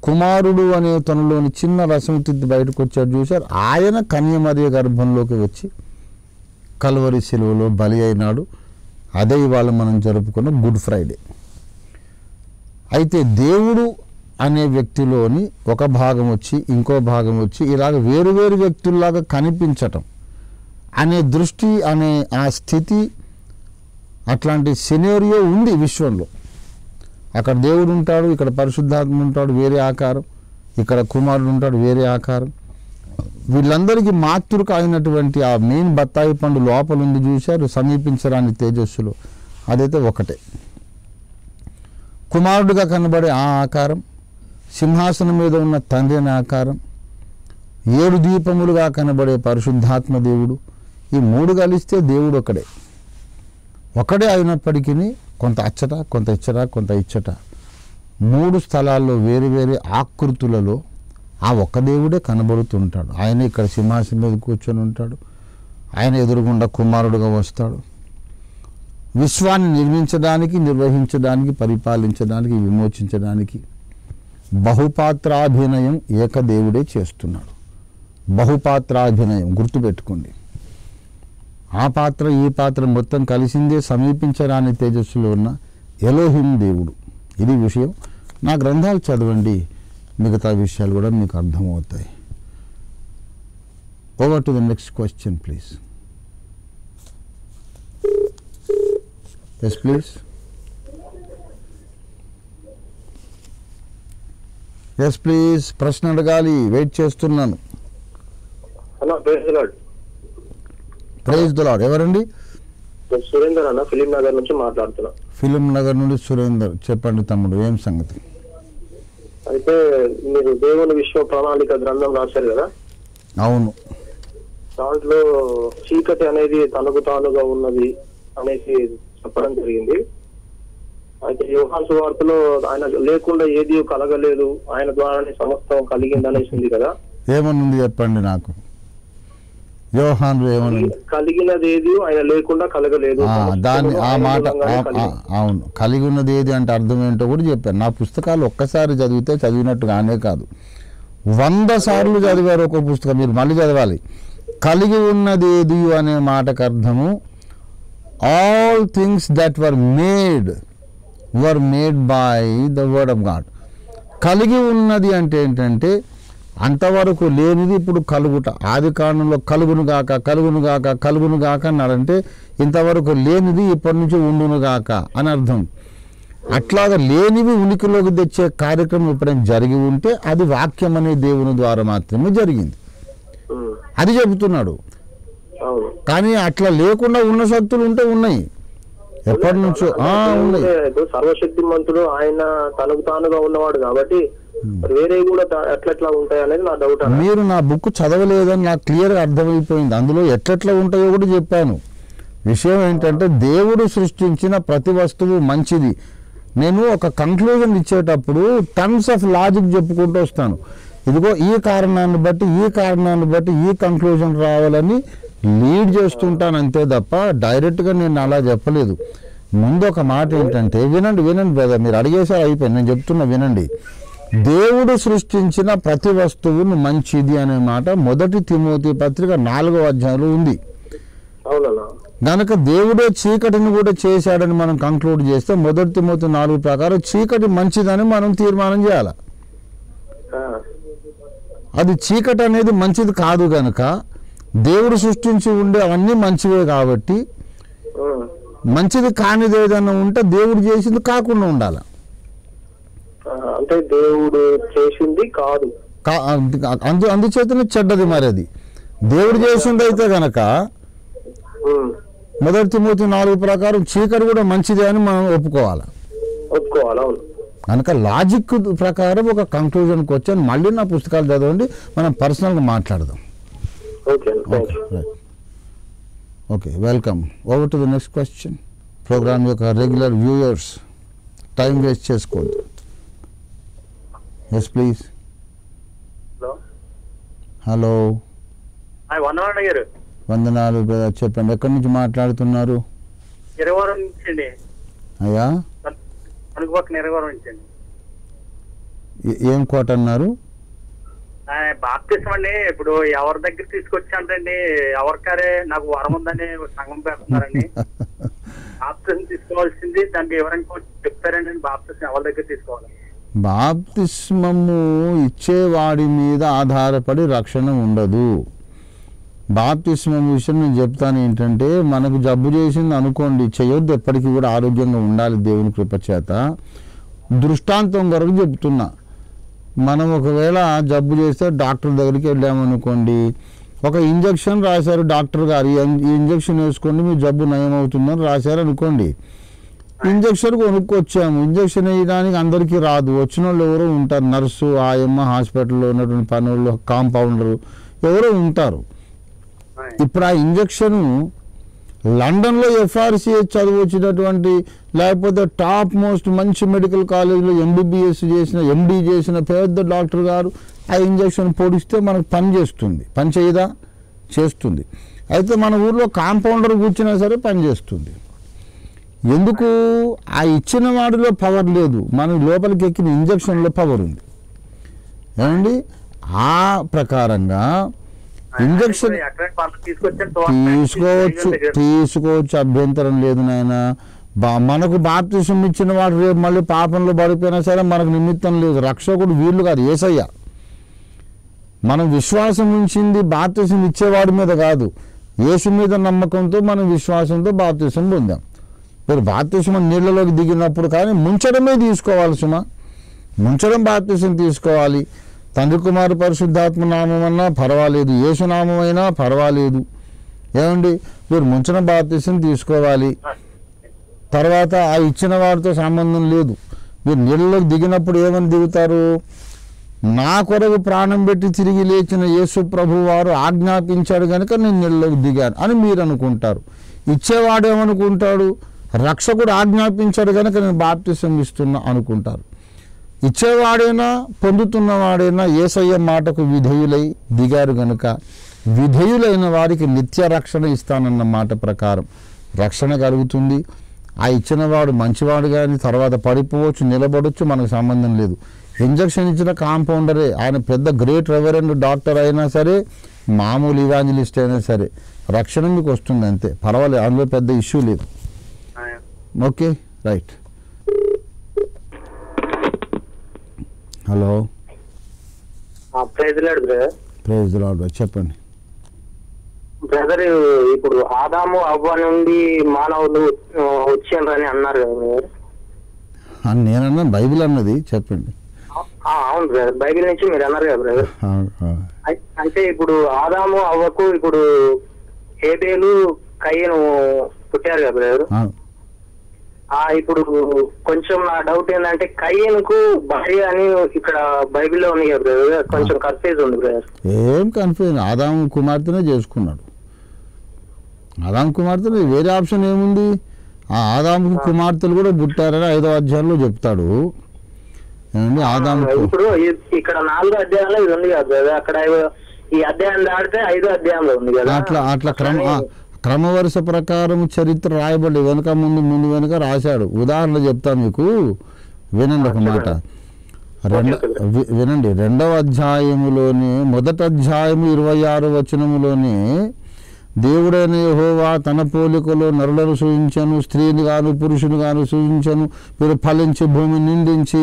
కుమారుడు అనే తనలోని చిన్న రసం తిద్ది బయటకు వచ్చాడు చూశారు. ఆయన కన్యమరియ గర్భంలోకి వచ్చి కల్వరి శిలువలో బలి అయినాడు. అదే ఇవాళ మనం జరుపుకున్న గుడ్ ఫ్రైడే. అయితే దేవుడు అనే వ్యక్తిలోని ఒక భాగం వచ్చి ఇంకో భాగం వచ్చి ఇలాగ వేరువేరు వ్యక్తుల్లాగా కనిపించటం అనే దృష్టి అనే ఆ స్థితి, అట్లాంటి సినేరియో ఉంది విశ్వంలో. అక్కడ దేవుడు ఉంటాడు, ఇక్కడ పరిశుద్ధాత్మ ఉంటాడు వేరే ఆకారం, ఇక్కడ కుమారుడు ఉంటాడు వేరే ఆకారం. వీళ్ళందరికీ మాతృక అయినటువంటి ఆ మెయిన్ బత్తాయి పండు లోపల ఉంది చూశారు, సమీపించరాని తేజస్సులో. అదైతే ఒకటే. కుమారుడుగా కనబడే ఆ ఆకారం, సింహాసనం మీద ఉన్న తండ్రి అనే ఆకారం, 7 దీపములుగా కనబడే పరిశుద్ధాత్మ దేవుడు, ఈ 3 కలిస్తే దేవుడు ఒకడే అయినప్పటికీ కొంత అచ్చట కొంత ఇచ్చట కొంత ఇచ్చట 3 స్థలాల్లో వేరు వేరే ఆకృతులలో ఆ ఒక్క దేవుడే కనబడుతుంటాడు. ఆయన ఇక్కడ సింహాసనం మీద కూర్చొని ఉంటాడు, ఆయన ఎదురుగుండా కుమారుడుగా వస్తాడు. విశ్వాన్ని నిర్మించడానికి, నిర్వహించడానికి, పరిపాలించడానికి, విమోచించడానికి బహుపాత్రాభినయం ఏకదేవుడే చేస్తున్నాడు. బహుపాత్రాభినయం గుర్తుపెట్టుకోండి. ఆ పాత్ర ఈ పాత్ర మొత్తం కలిసిందే సమీపించరాని తేజస్సులో ఉన్న ఎలోహిం దేవుడు. ఇది విషయం. నా గ్రంథాలు చదవండి, మిగతా విషయాలు కూడా మీకు అర్థమవుతాయి. Over to the next question please. Yes please. Yes please, ప్రశ్న అడగాలి, వెయిట్ చేస్తున్నాను. Hello, praise the Lord. Praise the Lord. ఎవరండి? సురేందర్ అన్న, ఫిలిం నగర్ నుంచి మాట్లాడుతున్నా. ఫిలిం నగర్ నుండి సురేందర్. చెప్పండి తమ్ముడు, ఏం సంగతి? అయితే మీరు దేవుని విశ్వ ప్రణాళిక గ్రంథం రాశారు కదా. అవును. దాంట్లో చీకటి అనేది తనకు తానుగా ఉన్నది అనేసి చెప్పడం జరిగింది. అయితే యోహాను సువార్తలో ఆయన లేకుండా ఏది కలగలేదు, ఆయన ద్వారానే సమస్తం కలిగింది అనేసి ఉంది కదా. ఏమనుంది చెప్పండి నాకు. యోహాను ఏమనుంది? కలిగినది ఏది ఆయన లేకుండా కలగలేదు. దాన్ని ఆ మాట అవును. కలిగి ఉన్నది ఏది అంటే అర్థం ఏంటో కూడా చెప్పాను. నా పుస్తకాలు ఒక్కసారి చదివితే చదివినట్టుగానే కాదు, 100 సార్లు చదివారు ఒక పుస్తకం. మీరు మళ్ళీ చదవాలి. కలిగి ఉన్నది ఏది అనే మాటకు అర్థము all things that were made by the word of God. కలిగి ఉన్నది అంటే ఏంటంటే అంతవరకు లేనిది ఇప్పుడు కలుగుట. ఆది కాండంలో కలుగునుగాక కలుగునుగాక కలుగునుగాక అన్నారంటే ఇంతవరకు లేనిది ఇప్పటి నుంచి ఉండునుగాక అని అర్థం. అట్లాగా లేనివి ఉనికిలోకి తెచ్చే కార్యక్రమం ఎప్పుడైనా జరిగి ఉంటే అది వాక్యం అనే దేవుని ద్వారా మాత్రమే జరిగింది. అది చెబుతున్నాడు. కానీ అట్లా లేకుండా ఉన్న శక్తులు ఉంటే ఉన్నాయి, ఎప్పటి నుంచో ఉన్నాయి. సర్వశక్తిమంతుడు ఆయన తనకు తానుగా ఉన్నవాడు కాబట్టి వేరే కూడా ఎట్లెట్లా ఉంటాయి అనేది నా డౌట్. మీరు నా బుక్ చదవలేదని నాకు క్లియర్గా అర్థమైపోయింది. అందులో ఎట్లెట్లా ఉంటాయో కూడా చెప్పాను. విషయం ఏంటంటే దేవుడు సృష్టించిన ప్రతి వస్తువు మంచిది. నేను ఒక కంక్లూజన్ ఇచ్చేటప్పుడు టన్స్ ఆఫ్ లాజిక్ చెప్పుకుంటూ వస్తాను. ఇదిగో ఈ కారణాన్ని బట్టి ఈ కారణాన్ని బట్టి ఈ కంక్లూజన్ రావాలని లీడ్ చేస్తుంటాను అంతే తప్ప డైరెక్ట్గా నేను అలా చెప్పలేదు. ముందు ఒక మాట ఏంటంటే వినండి బ్రదర్, మీరు అడిగేసారి అయిపోయింది, నేను చెప్తున్నా వినండి. దేవుడు సృష్టించిన ప్రతి వస్తువును మంచిది అనే మాట 1 తిమోతి పత్రిక 4వ అధ్యాయంలో ఉంది. గనక దేవుడే చీకటిని కూడా చేశాడని మనం కంక్లూడ్ చేస్తే 1 తిమోతి 4 ప్రకారం చీకటి మంచిదని మనం తీర్మానం చేయాలి. అది చీకటి అనేది మంచిది కాదు గనక దేవుడు సృష్టించి ఉండే అవన్నీ మంచివే కాబట్టి మంచిది కానిది ఏదైనా ఉంటే దేవుడు చేసింది కాకుండా ఉండాలి. అంటే దేవుడు చేసింది కాదు, అందుచేతనే చెడ్డది. మరి అది దేవుడు చేసింది అయితే గనక 1 తిమోతి 4 ప్రకారం చీకటి కూడా మంచిదే అని మనం ఒప్పుకోవాలి. కనుక లాజిక్ ప్రకారం ఒక కంక్లూజన్కి వచ్చాను. మళ్ళీ నా పుస్తకాలు చదవండి, మనం పర్సనల్గా మాట్లాడదాం. Okay, welcome. Over to the next question. Programme యొక్క రెగ్యులర్ వ్యూయర్స్ టైం వేస్ట్ చేసుకోవద్దు. Yes please. హలో, వందనాలు బ్రదర్, చెప్పండి. ఎక్కడి నుంచి మాట్లాడుతున్నారు? అయ్యా, ఏం కోట అన్నారు? బాప్తిసం అండి. ఇప్పుడు ఎవరి దగ్గర తీసుకొచ్చానండి, ఎవరికారే నాకు వరం ఉందని సంఘం పెడుతున్నారండి. బాప్తిసం తీసుకోవాల్సింది దానికి ఎవరైనా చెప్తారండి. బాప్తిసం ఎవరి దగ్గర తీసుకోవాలి? బాప్తిస్మము ఇచ్చేవాడి మీద ఆధారపడి రక్షణ ఉండదు. బాప్తిస్మం విషయం నేను చెప్తాను ఏంటంటే, మనకు జబ్బు చేసింది అనుకోండి, చేయొద్దు, ఎప్పటికీ కూడా ఆరోగ్యంగా ఉండాలి దేవుని కృపచేత. దృష్టాంతం కొరకు చెప్తున్నా. మనం ఒకవేళ జబ్బు చేస్తే డాక్టర్ దగ్గరికి వెళ్ళామనుకోండి, ఒక ఇంజక్షన్ రాశారు డాక్టర్ గారు, ఈ ఇంజక్షన్ వేసుకోండి మీ జబ్బు నయం అవుతుందని రాశారు అనుకోండి. ఇంజక్షన్ కొనుక్కొచ్చాము. ఇంజక్షన్ వేయడానికి అందరికీ రాదు, వచ్చిన వాళ్ళు ఎవరో ఉంటారు, నర్సు, ఆయమ్మ, హాస్పిటల్లో ఉన్నటువంటి పనులు, కాంపౌండరు ఎవరో ఉంటారు. ఇప్పుడు ఆ ఇంజక్షన్ లండన్లో FRCH చదువు వచ్చినటువంటి, లేకపోతే టాప్ మోస్ట్ మంచి మెడికల్ కాలేజీలో MBBS చేసిన, MD చేసిన పెద్ద డాక్టర్ గారు ఆ ఇంజక్షన్ పొడిస్తే మనకు పని చేస్తుంది. పని చేయదా? చేస్తుంది. అయితే మన ఊర్లో కాంపౌండర్ కూర్చున్నా సరే పని చేస్తుంది. ఎందుకు? ఆ ఇచ్చిన వాడిలో పవర్ లేదు, మనం లోపలికి ఎక్కిన ఇంజక్షన్లో పవర్ ఉంది. ఏమండి? ఆ ప్రకారంగా ఇంజక్షన్ తీసుకోవచ్చు, అభ్యంతరం లేదు నాయన. మనకు బాప్తిసం ఇచ్చిన వాడు రేపు మళ్ళీ పాపంలో పడిపోయినా సరే మనకు నిమిత్తం లేదు. రక్షకుడు వీళ్ళు కాదు, యేసయ్య. మనం విశ్వాసం ఉంచింది బాప్తిసం ఇచ్చేవాడి మీద కాదు, యేసు మీద నమ్మకంతో మనం విశ్వాసంతో బాప్తిసం పొందాం. మీరు బాప్తిసం నీళ్ళలోకి దిగినప్పుడు కానీ ముంచడమే తీసుకోవాలి సుమా, ముంచడం బాప్తిసం తీసుకోవాలి. తండ్రి కుమారు పరిశుద్ధాత్మ నామం అన్నా పర్వాలేదు, యేసు నామం అయినా పర్వాలేదు. ఏమండి? మీరు ముంచడం బాప్తిసం తీసుకోవాలి. తర్వాత ఆ ఇచ్చిన వాడితో సంబంధం లేదు. మీరు నీళ్ళలోకి దిగినప్పుడు ఏమని దిగుతారు? నా కొరకు ప్రాణం పెట్టి తిరిగి లేచిన యేసు ప్రభు వారు ఆజ్ఞాపించాడు కనుక నేను నీళ్ళలోకి దిగాను అని మీరు అనుకుంటారు. ఇచ్చేవాడు ఏమనుకుంటాడు? రక్షకుడు ఆజ్ఞాపించాడు కనుక నేను బాప్తిసం ఇస్తున్నా అనుకుంటారు. ఇచ్చేవాడైనా పొందుతున్నవాడైనా యేసయ్య మాటకు విధేయులై దిగారు కనుక విధేయులైన వారికి నిత్య రక్షణ ఇస్తానన్న మాట ప్రకారం రక్షణ కలుగుతుంది. ఆ ఇచ్చినవాడు మంచివాడు కానీ తర్వాత పడిపోవచ్చు, నిలబడవచ్చు, మనకు సంబంధం లేదు. ఇంజక్షన్ ఇచ్చిన కాంపౌండరే, ఆయన పెద్ద గ్రేట్ రెవరెండ్ డాక్టర్ అయినా సరే, మామూలు ఇవాంజలిస్ట్ అయినా సరే, రక్షణ మీకు వస్తుంది అంతే, పర్వాలేదు, అందులో పెద్ద ఇష్యూ లేదు. Okay, right. Hello, praise Lord brother. Praise Lord, చెప్పండి బ్రదర్. ఇప్పుడు ఆదాము అవ్వ నుండి మానవులు వచ్చిండ్రని అన్నారు కదా బ్రదర్. నేనన్నా, బైబిల్ అన్నది, చెప్పండి. అవును బ్రదర్, బైబిల్ నుంచి మీరు అన్నారు కదా బ్రదర్. అంటే ఇప్పుడు ఆదాము అవ్వకు ఇప్పుడు హేబేలు కయ్యను పుట్టారు కదా బ్రదర్. ఇప్పుడు కొంచెం నా డౌట్ ఏంటంటే కయ్యనుకు భార్య అని ఇక్కడ బైబిల్లో ఉంది కదా బ్రదర్, కొంచెం కన్ఫ్యూజ్ ఉంది బ్రదర్. ఏం కన్ఫ్యూజ్? ఆదాము కుమార్తెనే చేసుకున్నాడు. ఆదాము కుమార్తెనే, వేరే ఆప్షన్ ఏముంది? ఆ ఆదాము కుమార్తెలు కూడా పుట్టారని 5వ అధ్యాయంలో చెప్తాడు. ఆదాము ఇప్పుడు ఇక్కడ 4 అధ్యాయంలో ఇది ఉంది కదా బ్రదర్, అక్కడ ఈ అధ్యాయం దాటితే 5వ అధ్యాయంలో ఉంది కదా. అట్లా క్రమవరుస ప్రకారం చరిత్ర రాయబడి వెనుక ముందు వెనుక రాశాడు. ఉదాహరణ చెప్తా మీకు, వినండి ఒక మాట. వినండి, 2వ అధ్యాయములోని 1వ అధ్యాయము 26వ వచనములోని దేవుడైన యెహోవా తన పోలికలో నరులను సృజించను, స్త్రీని గాను పురుషుని గాను సృజించను, మీరు ఫలించి భూమి నిండించి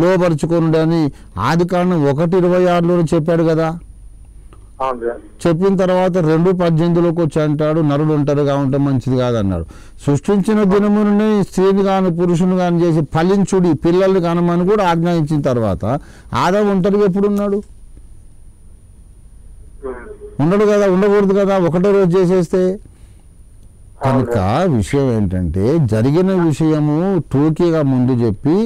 లోపరుచుకొనుడి అని ఆదికాండం 1:26లో చెప్పాడు కదా. చెప్పిన తర్వాత 2:18లోకి వచ్చి అంటాడు నరుడు ఒంటరిగా ఉంటే మంచిది కాదన్నాడు. సృష్టించిన దినమునే స్త్రీని గాను పురుషుని గాను చేసి ఫలించుడి, పిల్లల్ని కనమని కూడా ఆజ్ఞాయించిన తర్వాత ఆదాము ఒంటరిగా ఎప్పుడున్నాడు? ఉండడు కదా, ఉండకూడదు కదా, ఒకటో రోజు చేసేస్తే. కనుక విషయం ఏంటంటే జరిగిన విషయము టూకీగా ముందు చెప్పి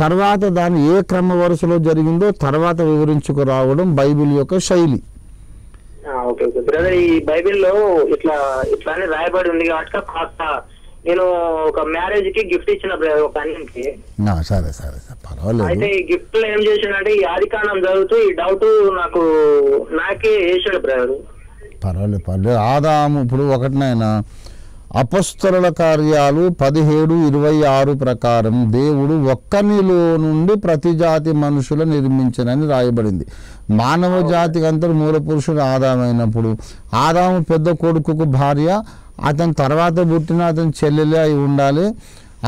తర్వాత దాన్ని ఏ క్రమ వరుసలో జరిగిందో తర్వాత వివరించుకు రావడం బైబిల్ యొక్క శైలి. ఓకే బ్రదర్, ఈ బైబిల్లో ఇట్లానే రాయబడి ఉంది కాబట్టి కాస్త నేను ఒక మ్యారేజ్ కి గిఫ్ట్ ఇచ్చిన బ్రదర్ ఒక అన్నికి. సరే పర్వాలేదు. అయితే ఈ గిఫ్ట్ లో ఏం చేశానంటే ఈ ఆదికాండం చదువుతూ ఈ డౌట్ నాకే వేసాడు బ్రదర్. పర్వాలేదు. ఆదాము ఇప్పుడు ఒకటినైనా అపొస్తలుల కార్యాలు 17:26 ప్రకారం దేవుడు ఒక్కనిలో నుండి ప్రతి జాతి మనుషుల నిర్మించనని రాయబడింది. మానవ జాతికి అంతటి మూల పురుషుడు ఆదామైనప్పుడు ఆదాము పెద్ద కొడుకుకు భార్య, అతని తర్వాత పుట్టిన అతని చెల్లెలే అయి ఉండాలి.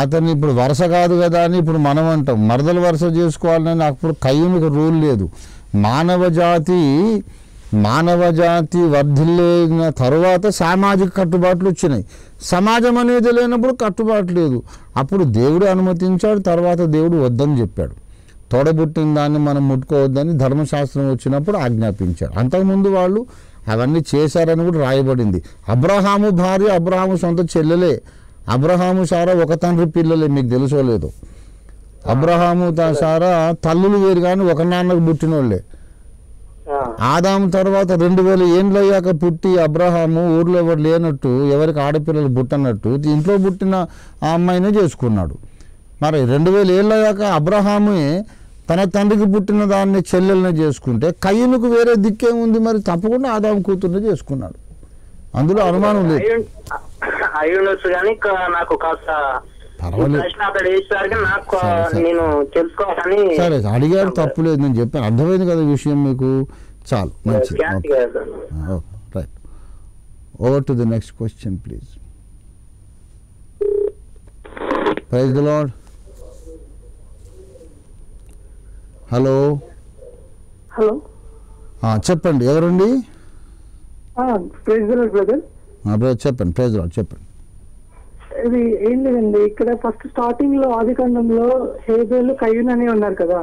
అతన్ని ఇప్పుడు వరుస కాదు కదా అని ఇప్పుడు మనం అంటాం, మరదలు వరుస చేసుకోవాలని అప్పుడు కయ్యూనికి రూల్ లేదు. మానవ జాతి వర్ధిల్లిన తరువాత సామాజిక కట్టుబాట్లు వచ్చినాయి. సమాజం అనేది లేనప్పుడు కట్టుబాటు లేదు. అప్పుడు దేవుడు అనుమతించాడు, తర్వాత దేవుడు వద్దని చెప్పాడు. తోడబుట్టిన దాన్ని మనం ముట్టుకోవద్దని ధర్మశాస్త్రం వచ్చినప్పుడు ఆజ్ఞాపించాడు. అంతకుముందు వాళ్ళు అవన్నీ చేశారని కూడా రాయబడింది. అబ్రహాము భార్య అబ్రహాము సొంత చెల్లెలే. అబ్రహాము సారా ఒక తండ్రి పిల్లలే, మీకు తెలుసోలేదు. అబ్రహాము సారా తల్లులు వేరు కానీ ఒక నాన్నకు పుట్టినోళ్ళే. ఆదాము తర్వాత 2000 ఏండ్లు అయ్యాక పుట్టి అబ్రహాము ఊర్లో ఎవరు లేనట్టు, ఎవరికి ఆడపిల్లలు పుట్టనట్టు ఇంట్లో పుట్టిన ఆ అమ్మాయినే చేసుకున్నాడు. మరి 2000 ఏళ్ళు అయ్యాక అబ్రహామే తన తండ్రికి పుట్టిన దాన్ని చెల్లెల్ని చేసుకుంటే కయ్యూనుకు వేరే దిక్కే ఉంది, మరి తప్పకుండా ఆదాము కూతుర్ని చేసుకున్నాడు. అందులో అనుమానం లేదు. అయ్యుండొచ్చు కానీ నాకు కాస్త పర్వాలేదు. ప్రశ్న అతడు వేసేసరికి నాకు సరే. నేను తెలుసుకోవాలని సరే అడిగారు, తప్పులేదు, నేను చెప్పాను, అర్థమైంది కదా విషయం మీకు. చాలు, మంచిది. క్లారిటీ ఓకే, కదా sir. Right. Over to the next question please. Praise the Lord. Hello, hello, చెప్పండి, ఎవరండి? Praise the lord brother. Brother చెప్పండి, ప్రైజ్ ది లార్డ్ చెప్పండి. ఇది ఏం లేదండి, ఇక్కడ ఫస్ట్ స్టార్టింగ్ లో ఆదికాండంలో హేబేలు కయ్యూను అని ఉన్నారు కదా.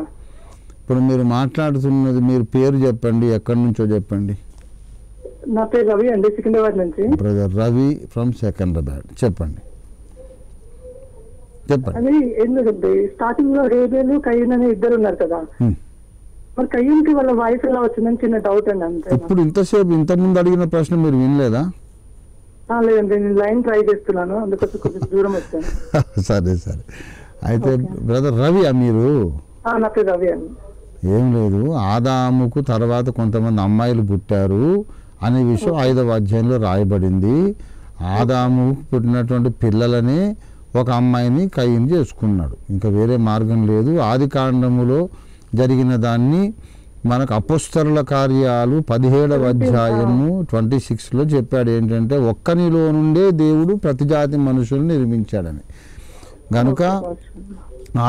ఇప్పుడు మీరు మాట్లాడుతున్నది, మీరు పేరు చెప్పండి, ఎక్కడి నుంచో చెప్పండి. నా పేరు రవి అండి, సికింద్రాబాద్ నుంచి. బ్రదర్ రవి ఫ్రమ్ సికింద్రాబాద్, చెప్పండి. అది ఏం లేదండి, స్టార్టింగ్ లో హేబేలు కయ్యూను అని ఇద్దరు ఉన్నారు కదా. మరి కయ్యూన్కి వాళ్ళ వైఫ్ ఎలా వచ్చిందని చిన్న డౌట్ అండి అంతే. ఇప్పుడు ఇంతసేపు ఇంతకుముందు అడిగిన ప్రశ్న మీరు వినలేదా? లేదండి, నేను లైన్ ట్రై చేస్తున్నాను, అందుకోసం కొంచెం దూరం వచ్చాను. సరే సరే, అయితే బ్రదర్ రవి మీరు? నా పేరు రవి అండి. ఏం లేదు, ఆదాముకు తర్వాత కొంతమంది అమ్మాయిలు పుట్టారు అనే విషయం 5వ అధ్యాయంలో రాయబడింది. ఆదాము పుట్టినటువంటి పిల్లలని ఒక అమ్మాయిని కయ్యూను చేసుకున్నాడు, ఇంకా వేరే మార్గం లేదు. ఆది కాండములో జరిగిన దాన్ని మనకు అపోస్తలుల కార్యాలు 17వ అధ్యాయము 26లో చెప్పాడు ఏంటంటే, ఒక్కనిలో నుండే దేవుడు ప్రతి జాతి మనుషులను నిర్మించాడని. కనుక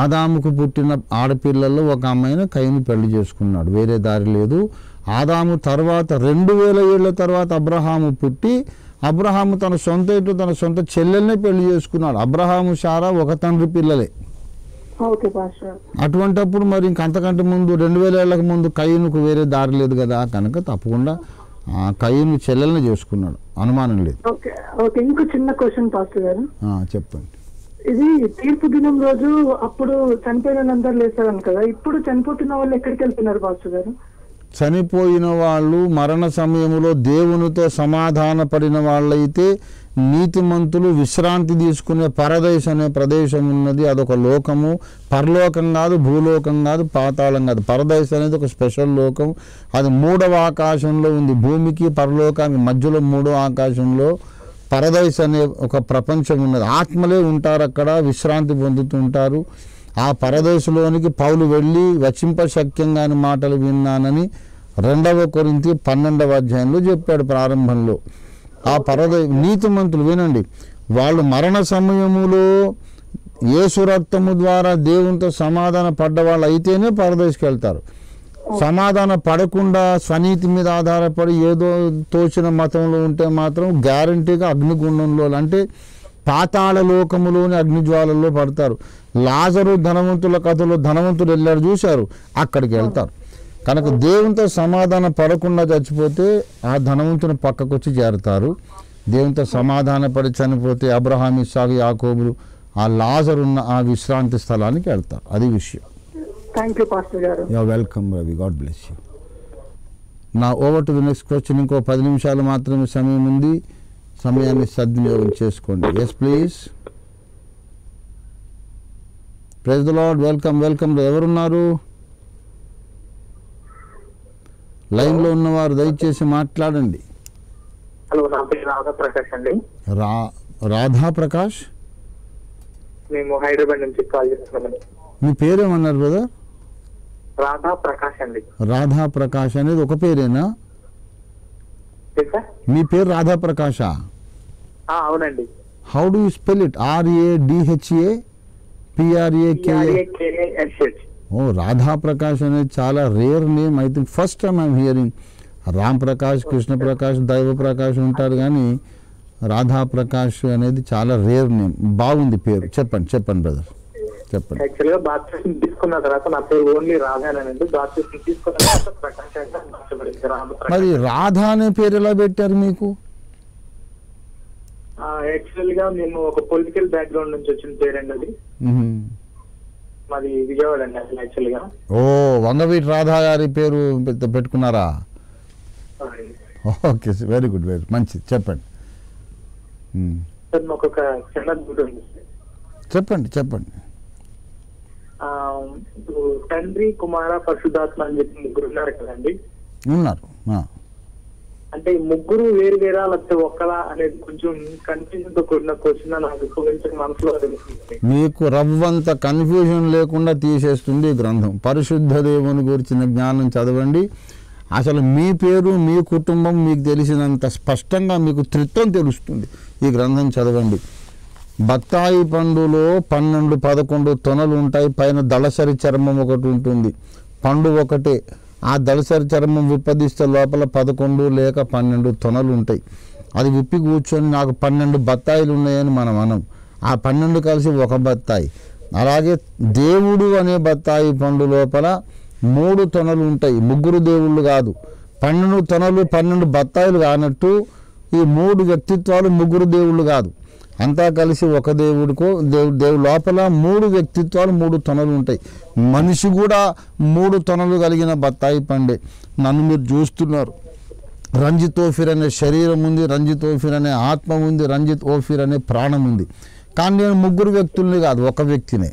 ఆదాముకు పుట్టిన ఆడపిల్లల్లో ఒక అమ్మాయిని కయ్యూను పెళ్లి చేసుకున్నాడు, వేరే దారి లేదు. ఆదాము తర్వాత 2000 ఏళ్ల తర్వాత అబ్రహాము పుట్టి, అబ్రహాము తన సొంత ఇటు తన సొంత చెల్లెల్నే పెళ్లి చేసుకున్నాడు. అబ్రహాము శారా ఒక తండ్రి పిల్లలే. అటువంటప్పుడు మరి ఇంకంతకంటే ముందు 2000 ఏళ్లకు ముందు కయ్యూనుకు వేరే దారి లేదు కదా, కనుక తప్పకుండా కయ్యూను చెల్లెల్ని చేసుకున్నాడు, అనుమానం లేదు. ఇంకో చిన్న క్వశ్చన్ పాస్టర్ గారు, చెప్పండి. ఇది తీర్పు దినం రోజు అప్పుడు చనిపోయిన అందరు లేస్తారని కదా, ఇప్పుడు చనిపోతున్న వాళ్ళు ఎక్కడికి వెళ్తున్నారు పాస్టర్ గారు? చనిపోయిన వాళ్ళు మరణ సమయంలో దేవునితో సమాధాన పడిన వాళ్ళైతే నీతిమంతులు విశ్రాంతి తీసుకునే పరదేశ్ అనే ప్రదేశం ఉన్నది. అదొక లోకము, పరలోకం కాదు, భూలోకం కాదు, పాతాళం కాదు. పరదేశ్ అనేది ఒక స్పెషల్ లోకం, అది 3వ ఆకాశంలో ఉంది. భూమికి పరలోకానికి మధ్యలో 3వ ఆకాశంలో పరదేశ్ అనే ఒక ప్రపంచం ఉన్నది. ఆత్మలే ఉంటారు అక్కడ, విశ్రాంతి పొందుతుంటారు. ఆ పరదేశంలోనికి పౌలు వెళ్ళి వచింపశక్యంగాని మాటలు విన్నానని 2వ కొరింథీ 12వ అధ్యాయంలో చెప్పాడు ప్రారంభంలో. ఆ నీతిమంతులు వినండి, వాళ్ళు మరణ సమయములో యేసు రక్తము ద్వారా దేవునితో సమాధాన పడ్డ వాళ్ళు అయితేనే పరదేశకి వెళ్తారు. సమాధాన పడకుండా స్వనీతి మీద ఆధారపడి ఏదో తోచిన మతంలో ఉంటే మాత్రం గ్యారంటీగా అగ్నిగుండంలో, అంటే పాతాళ లోకములోని అగ్నిజ్వాలల్లో పడతారు. లాజరు ధనవంతుల కథలో ధనవంతులు వెళ్ళారు చూశారు, అక్కడికి వెళ్తారు. కనుక దేవునితో సమాధాన పడకుండా చచ్చిపోతే ఆ ధనవంతుని పక్కకు వచ్చి చేరతారు. దేవునితో సమాధాన పడి చనిపోతే అబ్రహాం, ఇస్సాకు, యాకోబులు ఆ లాజరున్న ఆ విశ్రాంతి స్థలానికి వెళ్తారు. అది విషయం. Welcome Ravi, God bless you. నా over to the next question. ఇంకో 10 నిమిషాలు మాత్రమే సమయం ఉంది, సమయాన్ని సద్వినియోగం చేసుకోండి. Yes please. Praise the lord. Welcome welcome. ఎవరున్నారు లైన్లో ఉన్నవారు? దయచేసి మాట్లాడండి. హలో, నా పేరు రాధాప్రకాష్ అండి. రాధాప్రకాష్, మేము హైదరాబాద్ నుంచి కాల్ చేస్తున్నామండి. మీ పేరేమన్నారు బ్రదర్? రాధాప్రకాష్ అండి. రాధాప్రకాష్ అనేది ఒక పేరేనా? మీ పేరు రాధాప్రకాశా? అవునండి. How do you spell it? RADHA PRAKA? ఓ, రాధాప్రకాష్ అనేది చాలా rare name. I think first time I'm hearing. Ram Prakash, Krishna Prakash, దైవ ప్రకాష్ ఉంటారు, కానీ రాధాప్రకాష్ అనేది చాలా రేర్ నేమ్. బాగుంది పేరు. చెప్పండి చెప్పండి బ్రదర్, చెప్పండి. యాక్చువల్గా బాప్టిజం తీసుకున్న తర్వాత నా పేరు ఓన్లీ రాధానండి. బాప్టిజం తీసుకున్న తర్వాత ప్రకాష్ అంటే మార్చబడింది. మరి రాధా అనే పేరు ఎలా పెట్టారు మీకు? యాక్చువల్ గా మేము ఒక పొలిటికల్ బ్యాక్గ్రౌండ్ నుంచి వచ్చిన పేరండి అది. మాది విజయవాడ అండి అసలు యాక్చువల్ గా. ఓ, వంగవీటి రాధా గారి పేరు పెట్టుకున్నారా? ఓకే, వెరీ గుడ్, వెరీ మంచిది. చెప్పండి సార్. మాకు ఒక చిన్న డౌట్ ఉంది. చెప్పండి చెప్పండి. తండ్రి, కుమార, పరిశుద్ధాత్మ అని చెప్పి 3 ఉన్నారు కదండి. ఉన్నారు. అంటే ఈ ముగ్గురు వేరు వేరా లేకపోతే ఒక్కలా అనేది కొంచెం కన్ఫ్యూజన్ తో కూడిన క్వశ్చన్ నాకు కొంచెం మనసులో అనిపిస్తుంది. మీకు రవ్వంత కన్ఫ్యూజన్ లేకుండా తీసేస్తుంది ఈ గ్రంథం. పరిశుద్ధ దేవుని గురించిన జ్ఞానం చదవండి. అసలు మీ పేరు మీ కుటుంబం మీకు తెలిసినంత స్పష్టంగా మీకు త్రిత్వం తెలుస్తుంది. ఈ గ్రంథం చదవండి. బత్తాయి పండులో 12, 11 తొనలు ఉంటాయి. పైన దళసరి చర్మం ఒకటి ఉంటుంది. పండు ఒకటే. ఆ దళసరి చర్మం విప్పదీస్తే లోపల 11 లేక 12 తొనలు ఉంటాయి. అది విప్పి కూర్చొని నాకు 12 బత్తాయిలు ఉన్నాయని మనం అనం. ఆ 12 కలిసి ఒక బత్తాయి. అలాగే దేవుడు అనే బత్తాయి పండు లోపల 3 తొనలు ఉంటాయి. ముగ్గురు దేవుళ్ళు కాదు. 12 తొనలు 12 బత్తాయిలు కానట్టు ఈ 3 వ్యక్తిత్వాలు ముగ్గురు దేవుళ్ళు కాదు. అంతా కలిసి ఒక దేవుడికో దేవుడు లోపల 3 వ్యక్తిత్వాలు 3 తొనలు ఉంటాయి. మనిషి కూడా 3 తొనలు కలిగిన బత్తాయి పండే. నన్ను మీరు చూస్తున్నారు. రంజిత్ ఓఫిర్ అనే శరీరం ఉంది, రంజిత్ ఓఫిర్ అనే ఆత్మ ఉంది, రంజిత్ ఓఫిర్ అనే ప్రాణం ఉంది. కానీ నేను ముగ్గురు వ్యక్తుల్ని కాదు, ఒక వ్యక్తినే.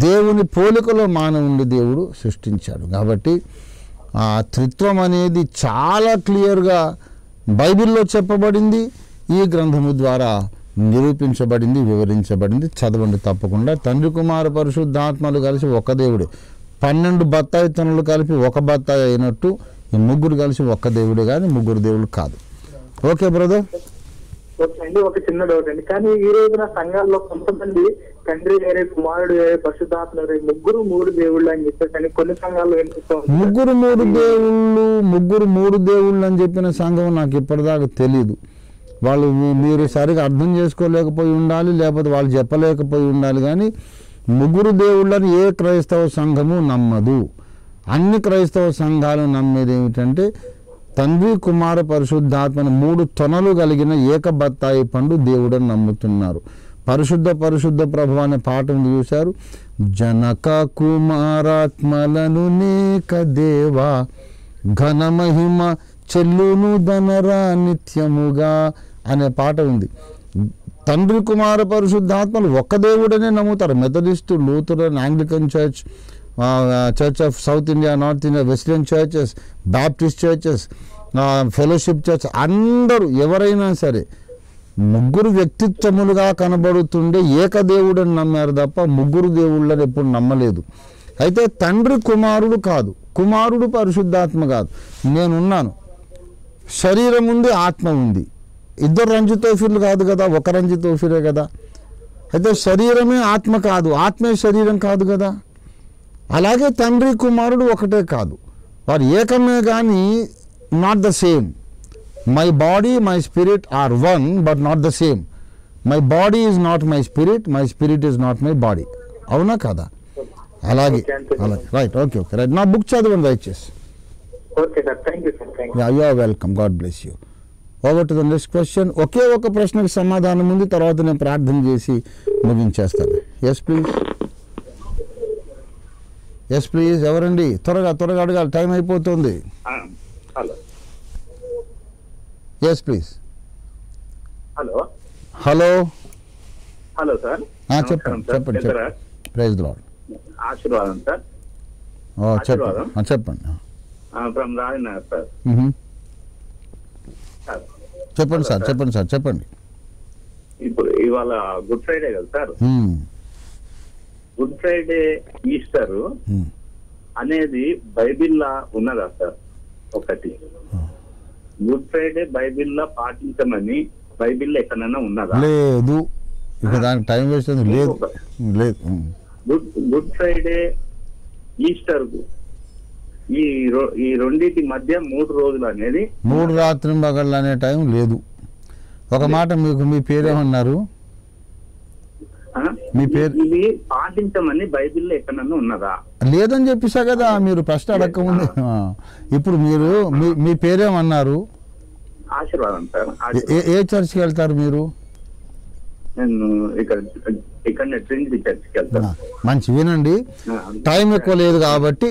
దేవుని పోలికలో మానవుని దేవుడు సృష్టించాడు. కాబట్టి ఆ త్రిత్వం అనేది చాలా క్లియర్గా బైబిల్లో చెప్పబడింది. ఈ గ్రంథము ద్వారా నిరూపించబడింది, వివరించబడింది. చదవండి తప్పకుండా. తండ్రి కుమార పరిశుద్ధాత్మలు కలిసి ఒక దేవుడే. 12 బత్తాయి తొనలు కలిపి ఒక బత్తాయి అయినట్టు ఈ ముగ్గురు కలిసి ఒక్క దేవుడే కానీ ముగ్గురు దేవుడు కాదు. Okay brother. ఓకే అండి, ఒక చిన్న డౌట్ అండి. కానీ ఈ రోజున సంఘాల్లో కొంతమంది తండ్రి వేరే, కుమారుడు వేరే, పరిశుద్ధాత్మ వేరే, ముగ్గురు 3 దేవుళ్ళు అని చెప్పేసి కొన్ని సంఘాల్లో వినిపిస్తాం. ముగ్గురు మూడు దేవుళ్ళు అని చెప్పిన సంఘం నాకు ఇప్పటిదాకా తెలీదు. వాళ్ళు మీరు సరిగా అర్థం చేసుకోలేకపోయి ఉండాలి, లేకపోతే వాళ్ళు చెప్పలేకపోయి ఉండాలి. కానీ ముగ్గురు దేవుళ్ళని ఏ క్రైస్తవ సంఘము నమ్మదు. అన్ని క్రైస్తవ సంఘాలు నమ్మేది ఏమిటంటే తండ్రి కుమార పరిశుద్ధాత్మను 3 తొనలు కలిగిన ఏక బత్తాయి పండు దేవుడని నమ్ముతున్నారు. పరిశుద్ధ ప్రభు అనే పాఠం చూశారు. జనక కుమారాత్మలను నేక దేవా ఘనమహిమ చెల్లును ధనరా నిత్యముగా అనే పాట ఉంది. తండ్రి కుమార పరిశుద్ధాత్మలు ఒక్క దేవుడనే నమ్ముతారు. Methodist, Lutheran, Anglican church, church of south India, north India, western churches, Baptist churches, fellowship church, అందరూ ఎవరైనా సరే ముగ్గురు వ్యక్తిత్వములుగా కనబడుతుండే ఏకదేవుడని నమ్మారు తప్ప ముగ్గురు దేవుళ్ళని ఎప్పుడు నమ్మలేదు. అయితే తండ్రి కుమారుడు కాదు, కుమారుడు పరిశుద్ధాత్మ కాదు. నేనున్నాను, శరీరం ఉంది, ఆత్మ ఉంది. ఇద్దరు రంజితోఫిర్లు కాదు కదా, ఒక రంజితోఫిరే కదా. అయితే శరీరమే ఆత్మ కాదు, ఆత్మే శరీరం కాదు కదా. అలాగే తండ్రి కుమారుడు ఒకటే కాదు, వారు ఏకమే కానీ not the same. My body my spirit are one but not the same. My body is not my spirit, my spirit is not my body. అవునా కదా? అలాగే రైట్. Okay right. నా బుక్ చదవండి దయచేసి. Okay sir, thank you sir. You are welcome. God bless you. Over to the next question. ఒకే ఒక ప్రశ్నకు సమాధానం ఉంది, తర్వాత నేను ప్రార్థన చేసి ముగించేస్తాను. Yes please. Yes please. ఎవరండి? త్వరగా అడగాలి, టైం అయిపోతుంది. Hello. Yes please. Hello hello hello sir. చెప్పండి. Praise the lord. ఆశీర్వాదం సార్. చెప్పండి. From Rajanagar sir. చెప్పండి సార్ చెప్పండి. ఇప్పుడు ఇవాళ గుడ్ ఫ్రైడే కదా సార్. గుడ్ ఫ్రైడే, ఈస్టర్ అనేది బైబిల్లా ఉన్నదా సార్? ఒకటి, గుడ్ ఫ్రైడే బైబిల్లా పాటించమని బైబిల్లో ఎక్కడైనా ఉన్నదా? లేదు. ఇక దానికి టైం వేస్ట్ లేదు. గుడ్ ఫ్రైడే, ఈస్టర్ ఈ రెండింటి మధ్య 3 రోజులు అనేది 3 రాత్రి పగళ్ళు అనే టైం లేదు. ఒక మాట, మీకు మీ పేరేమన్నారు? మీ పేరు ఇది పాటించమని బైబిల్లో ఎక్కడన్నా ఉన్నదా? లేదని చెప్పేసా కదా మీరు ప్రశ్న అడగకముందు. ఇప్పుడు మీరు మీ పేరేమన్నారు? ఆశీర్వాదం సార్. ఏ చర్చికి వెళ్తారు మీరు? నేను ఇక్కడ ట్రినిటీ చర్చికి వెళ్తాను. మంచి వినండి. టైం ఎక్కువ లేదు కాబట్టి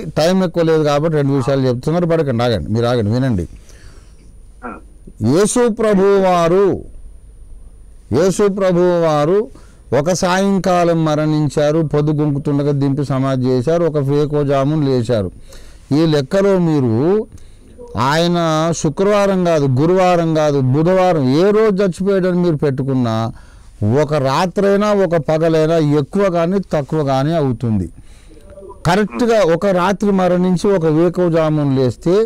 2 విషయాలు చెప్తున్నారు. పడకండి, మీరు ఆగండి, వినండి. యేసు ప్రభువు వారు ఒక సాయంకాలం మరణించారు, పొద్దుగుంకుతుండగా దింపి సమాధి చేశారు, ఒక వేకోజామున లేచారు. ఈ లెక్కలో మీరు ఆయన శుక్రవారం కాదు, గురువారం కాదు, బుధవారం ఏ రోజు చచ్చిపోయాడని మీరు పెట్టుకున్నా ఒక రాత్రైనా ఒక పగలైనా ఎక్కువ కానీ తక్కువ కానీ అవుతుంది. కరెక్ట్గా ఒక రాత్రి మరణించి ఒక వేకువజామున లేస్తే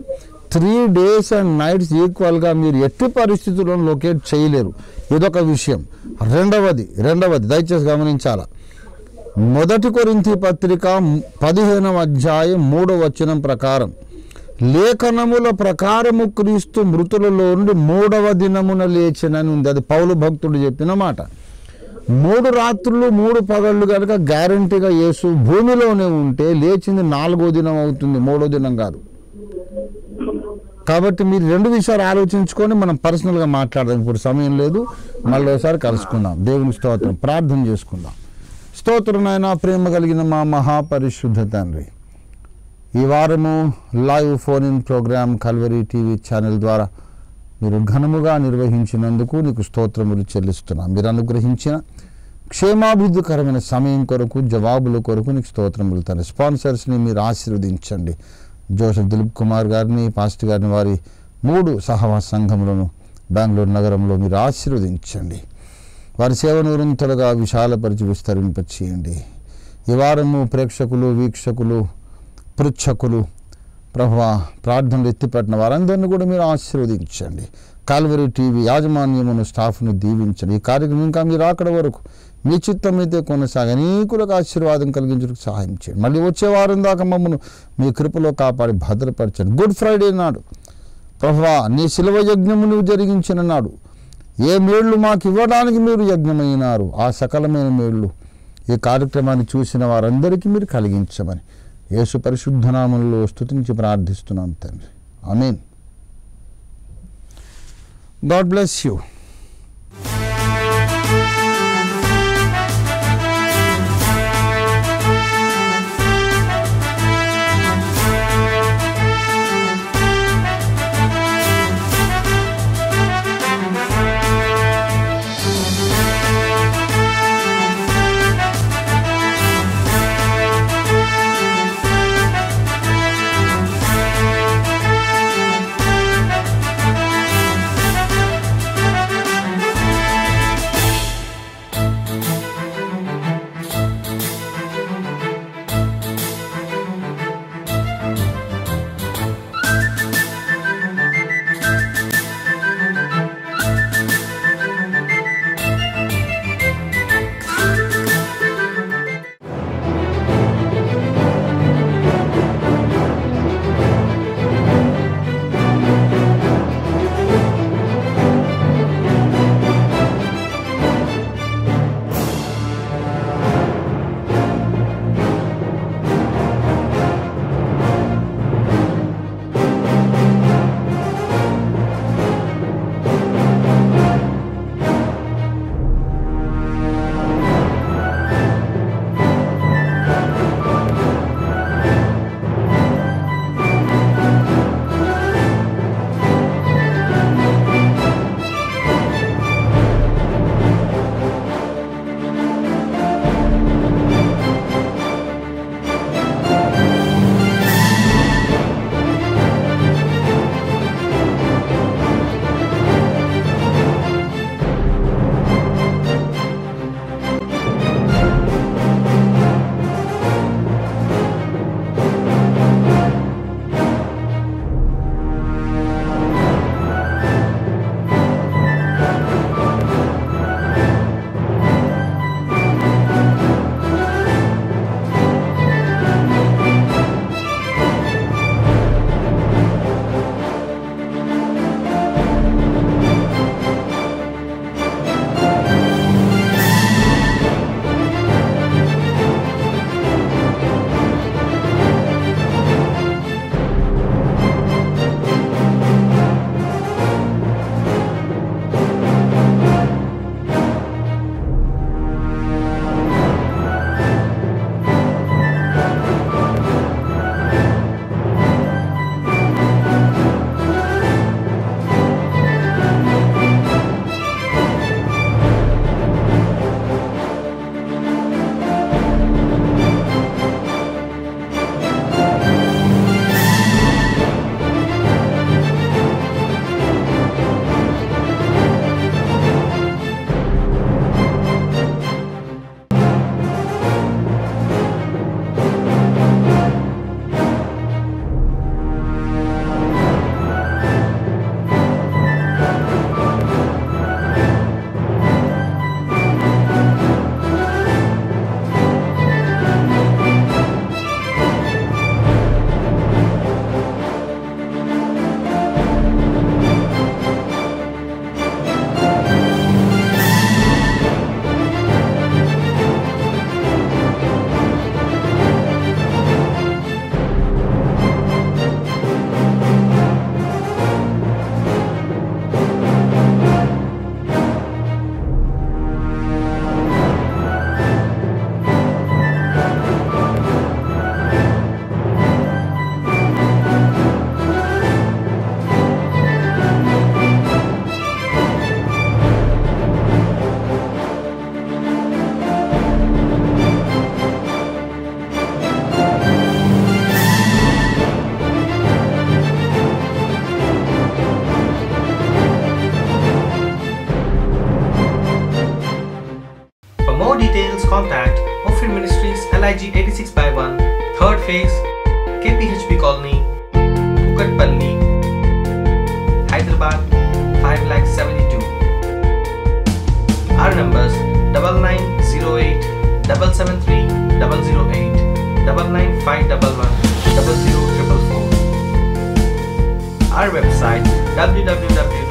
3 days and nights ఈక్వల్గా మీరు ఎట్టి పరిస్థితుల్లో లొకేట్ చేయలేరు. ఇదొక విషయం. రెండవది దయచేసి గమనించాల. 1 కొరింథీ పత్రిక 15వ అధ్యాయం 3వ వచనం ప్రకారం లేఖనముల ప్రకారము క్రీస్తు మృతులలో నుండి 3వ దినమున లేచెనని ఉంది. అది పౌలు భక్తుడు చెప్పిన మాట. 3 రాత్రులు 3 పగళ్ళు కనుక గ్యారంటీగా యేసు భూమిలోనే ఉంటే లేచింది 4వ దినం అవుతుంది, 3వ దినం కాదు. కాబట్టి మీరు 2 విషయాలు ఆలోచించుకొని మనం పర్సనల్గా మాట్లాడదాం. ఇప్పుడు సమయం లేదు, మళ్ళీ ఒకసారి కలుసుకుందాం. దేవుని స్తోత్రం, ప్రార్థన చేసుకుందాం. స్తోత్రం నాయనా, ప్రేమ కలిగిన మా మహాపరిశుద్ధ తండ్రి, ఈ వారము live phone in programme Calvary TV channel ద్వారా మీరు ఘనముగా నిర్వహించినందుకు నీకు స్తోత్రములు చెల్లిస్తున్నాం. మీరు అనుగ్రహించిన క్షేమాభివృద్ధికరమైన సమయం కొరకు, జవాబుల కొరకు నీకు స్తోత్రములు. తన స్పాన్సర్స్ని మీరు ఆశీర్వదించండి. జోసెఫ్ దిలీప్ కుమార్ గారిని, పాస్టర్ గారిని, వారి 3 సహవాస సంఘములను బెంగళూరు నగరంలో మీరు ఆశీర్వదించండి. వారి సేవను నిరంతరంగా విశాలపరిచి విస్తరింపచేయండి. ఈ వారము ప్రేక్షకులు, వీక్షకులు, పృచ్ఛకులు, ప్రభువా ప్రార్థనలు ఎత్తిపెట్టిన వారందరినీ కూడా మీరు ఆశీర్వదించండి. కాల్వరీ టీవీ యాజమాన్యమును, స్టాఫ్ను దీవించండి. ఈ కార్యక్రమం ఇంకా మీరు అక్కడ వరకు మీ చిత్తం అయితే కొనసాగి అనేకులకు ఆశీర్వాదం కలిగించడానికి సహాయం చేయండి. మళ్ళీ వచ్చే వారం దాకా మమ్మల్ని మీ కృపలో కాపాడి భద్రపరచండి. గుడ్ ఫ్రైడే నాడు ప్రభువా నీ శిలువ యజ్ఞము నువ్వు జరిగించిన నాడు ఏ మేళ్ళు మాకు ఇవ్వడానికి మీరు యజ్ఞమైనారు, ఆ సకలమైన మేళ్ళు ఈ కార్యక్రమాన్ని చూసిన వారందరికీ మీరు కలిగించమని యేసు పరిశుద్ధ నామములో స్తుతించి ప్రార్థిస్తున్నాం తండ్రి. ఆమేన్. God bless you. Contact Ophir Ministries, LIG 86/1, 3rd phase, KPHP Colony, Kukatpalli, Hyderabad 5,72,000. Our numbers 9908 773 008, 99511 0044. Our website www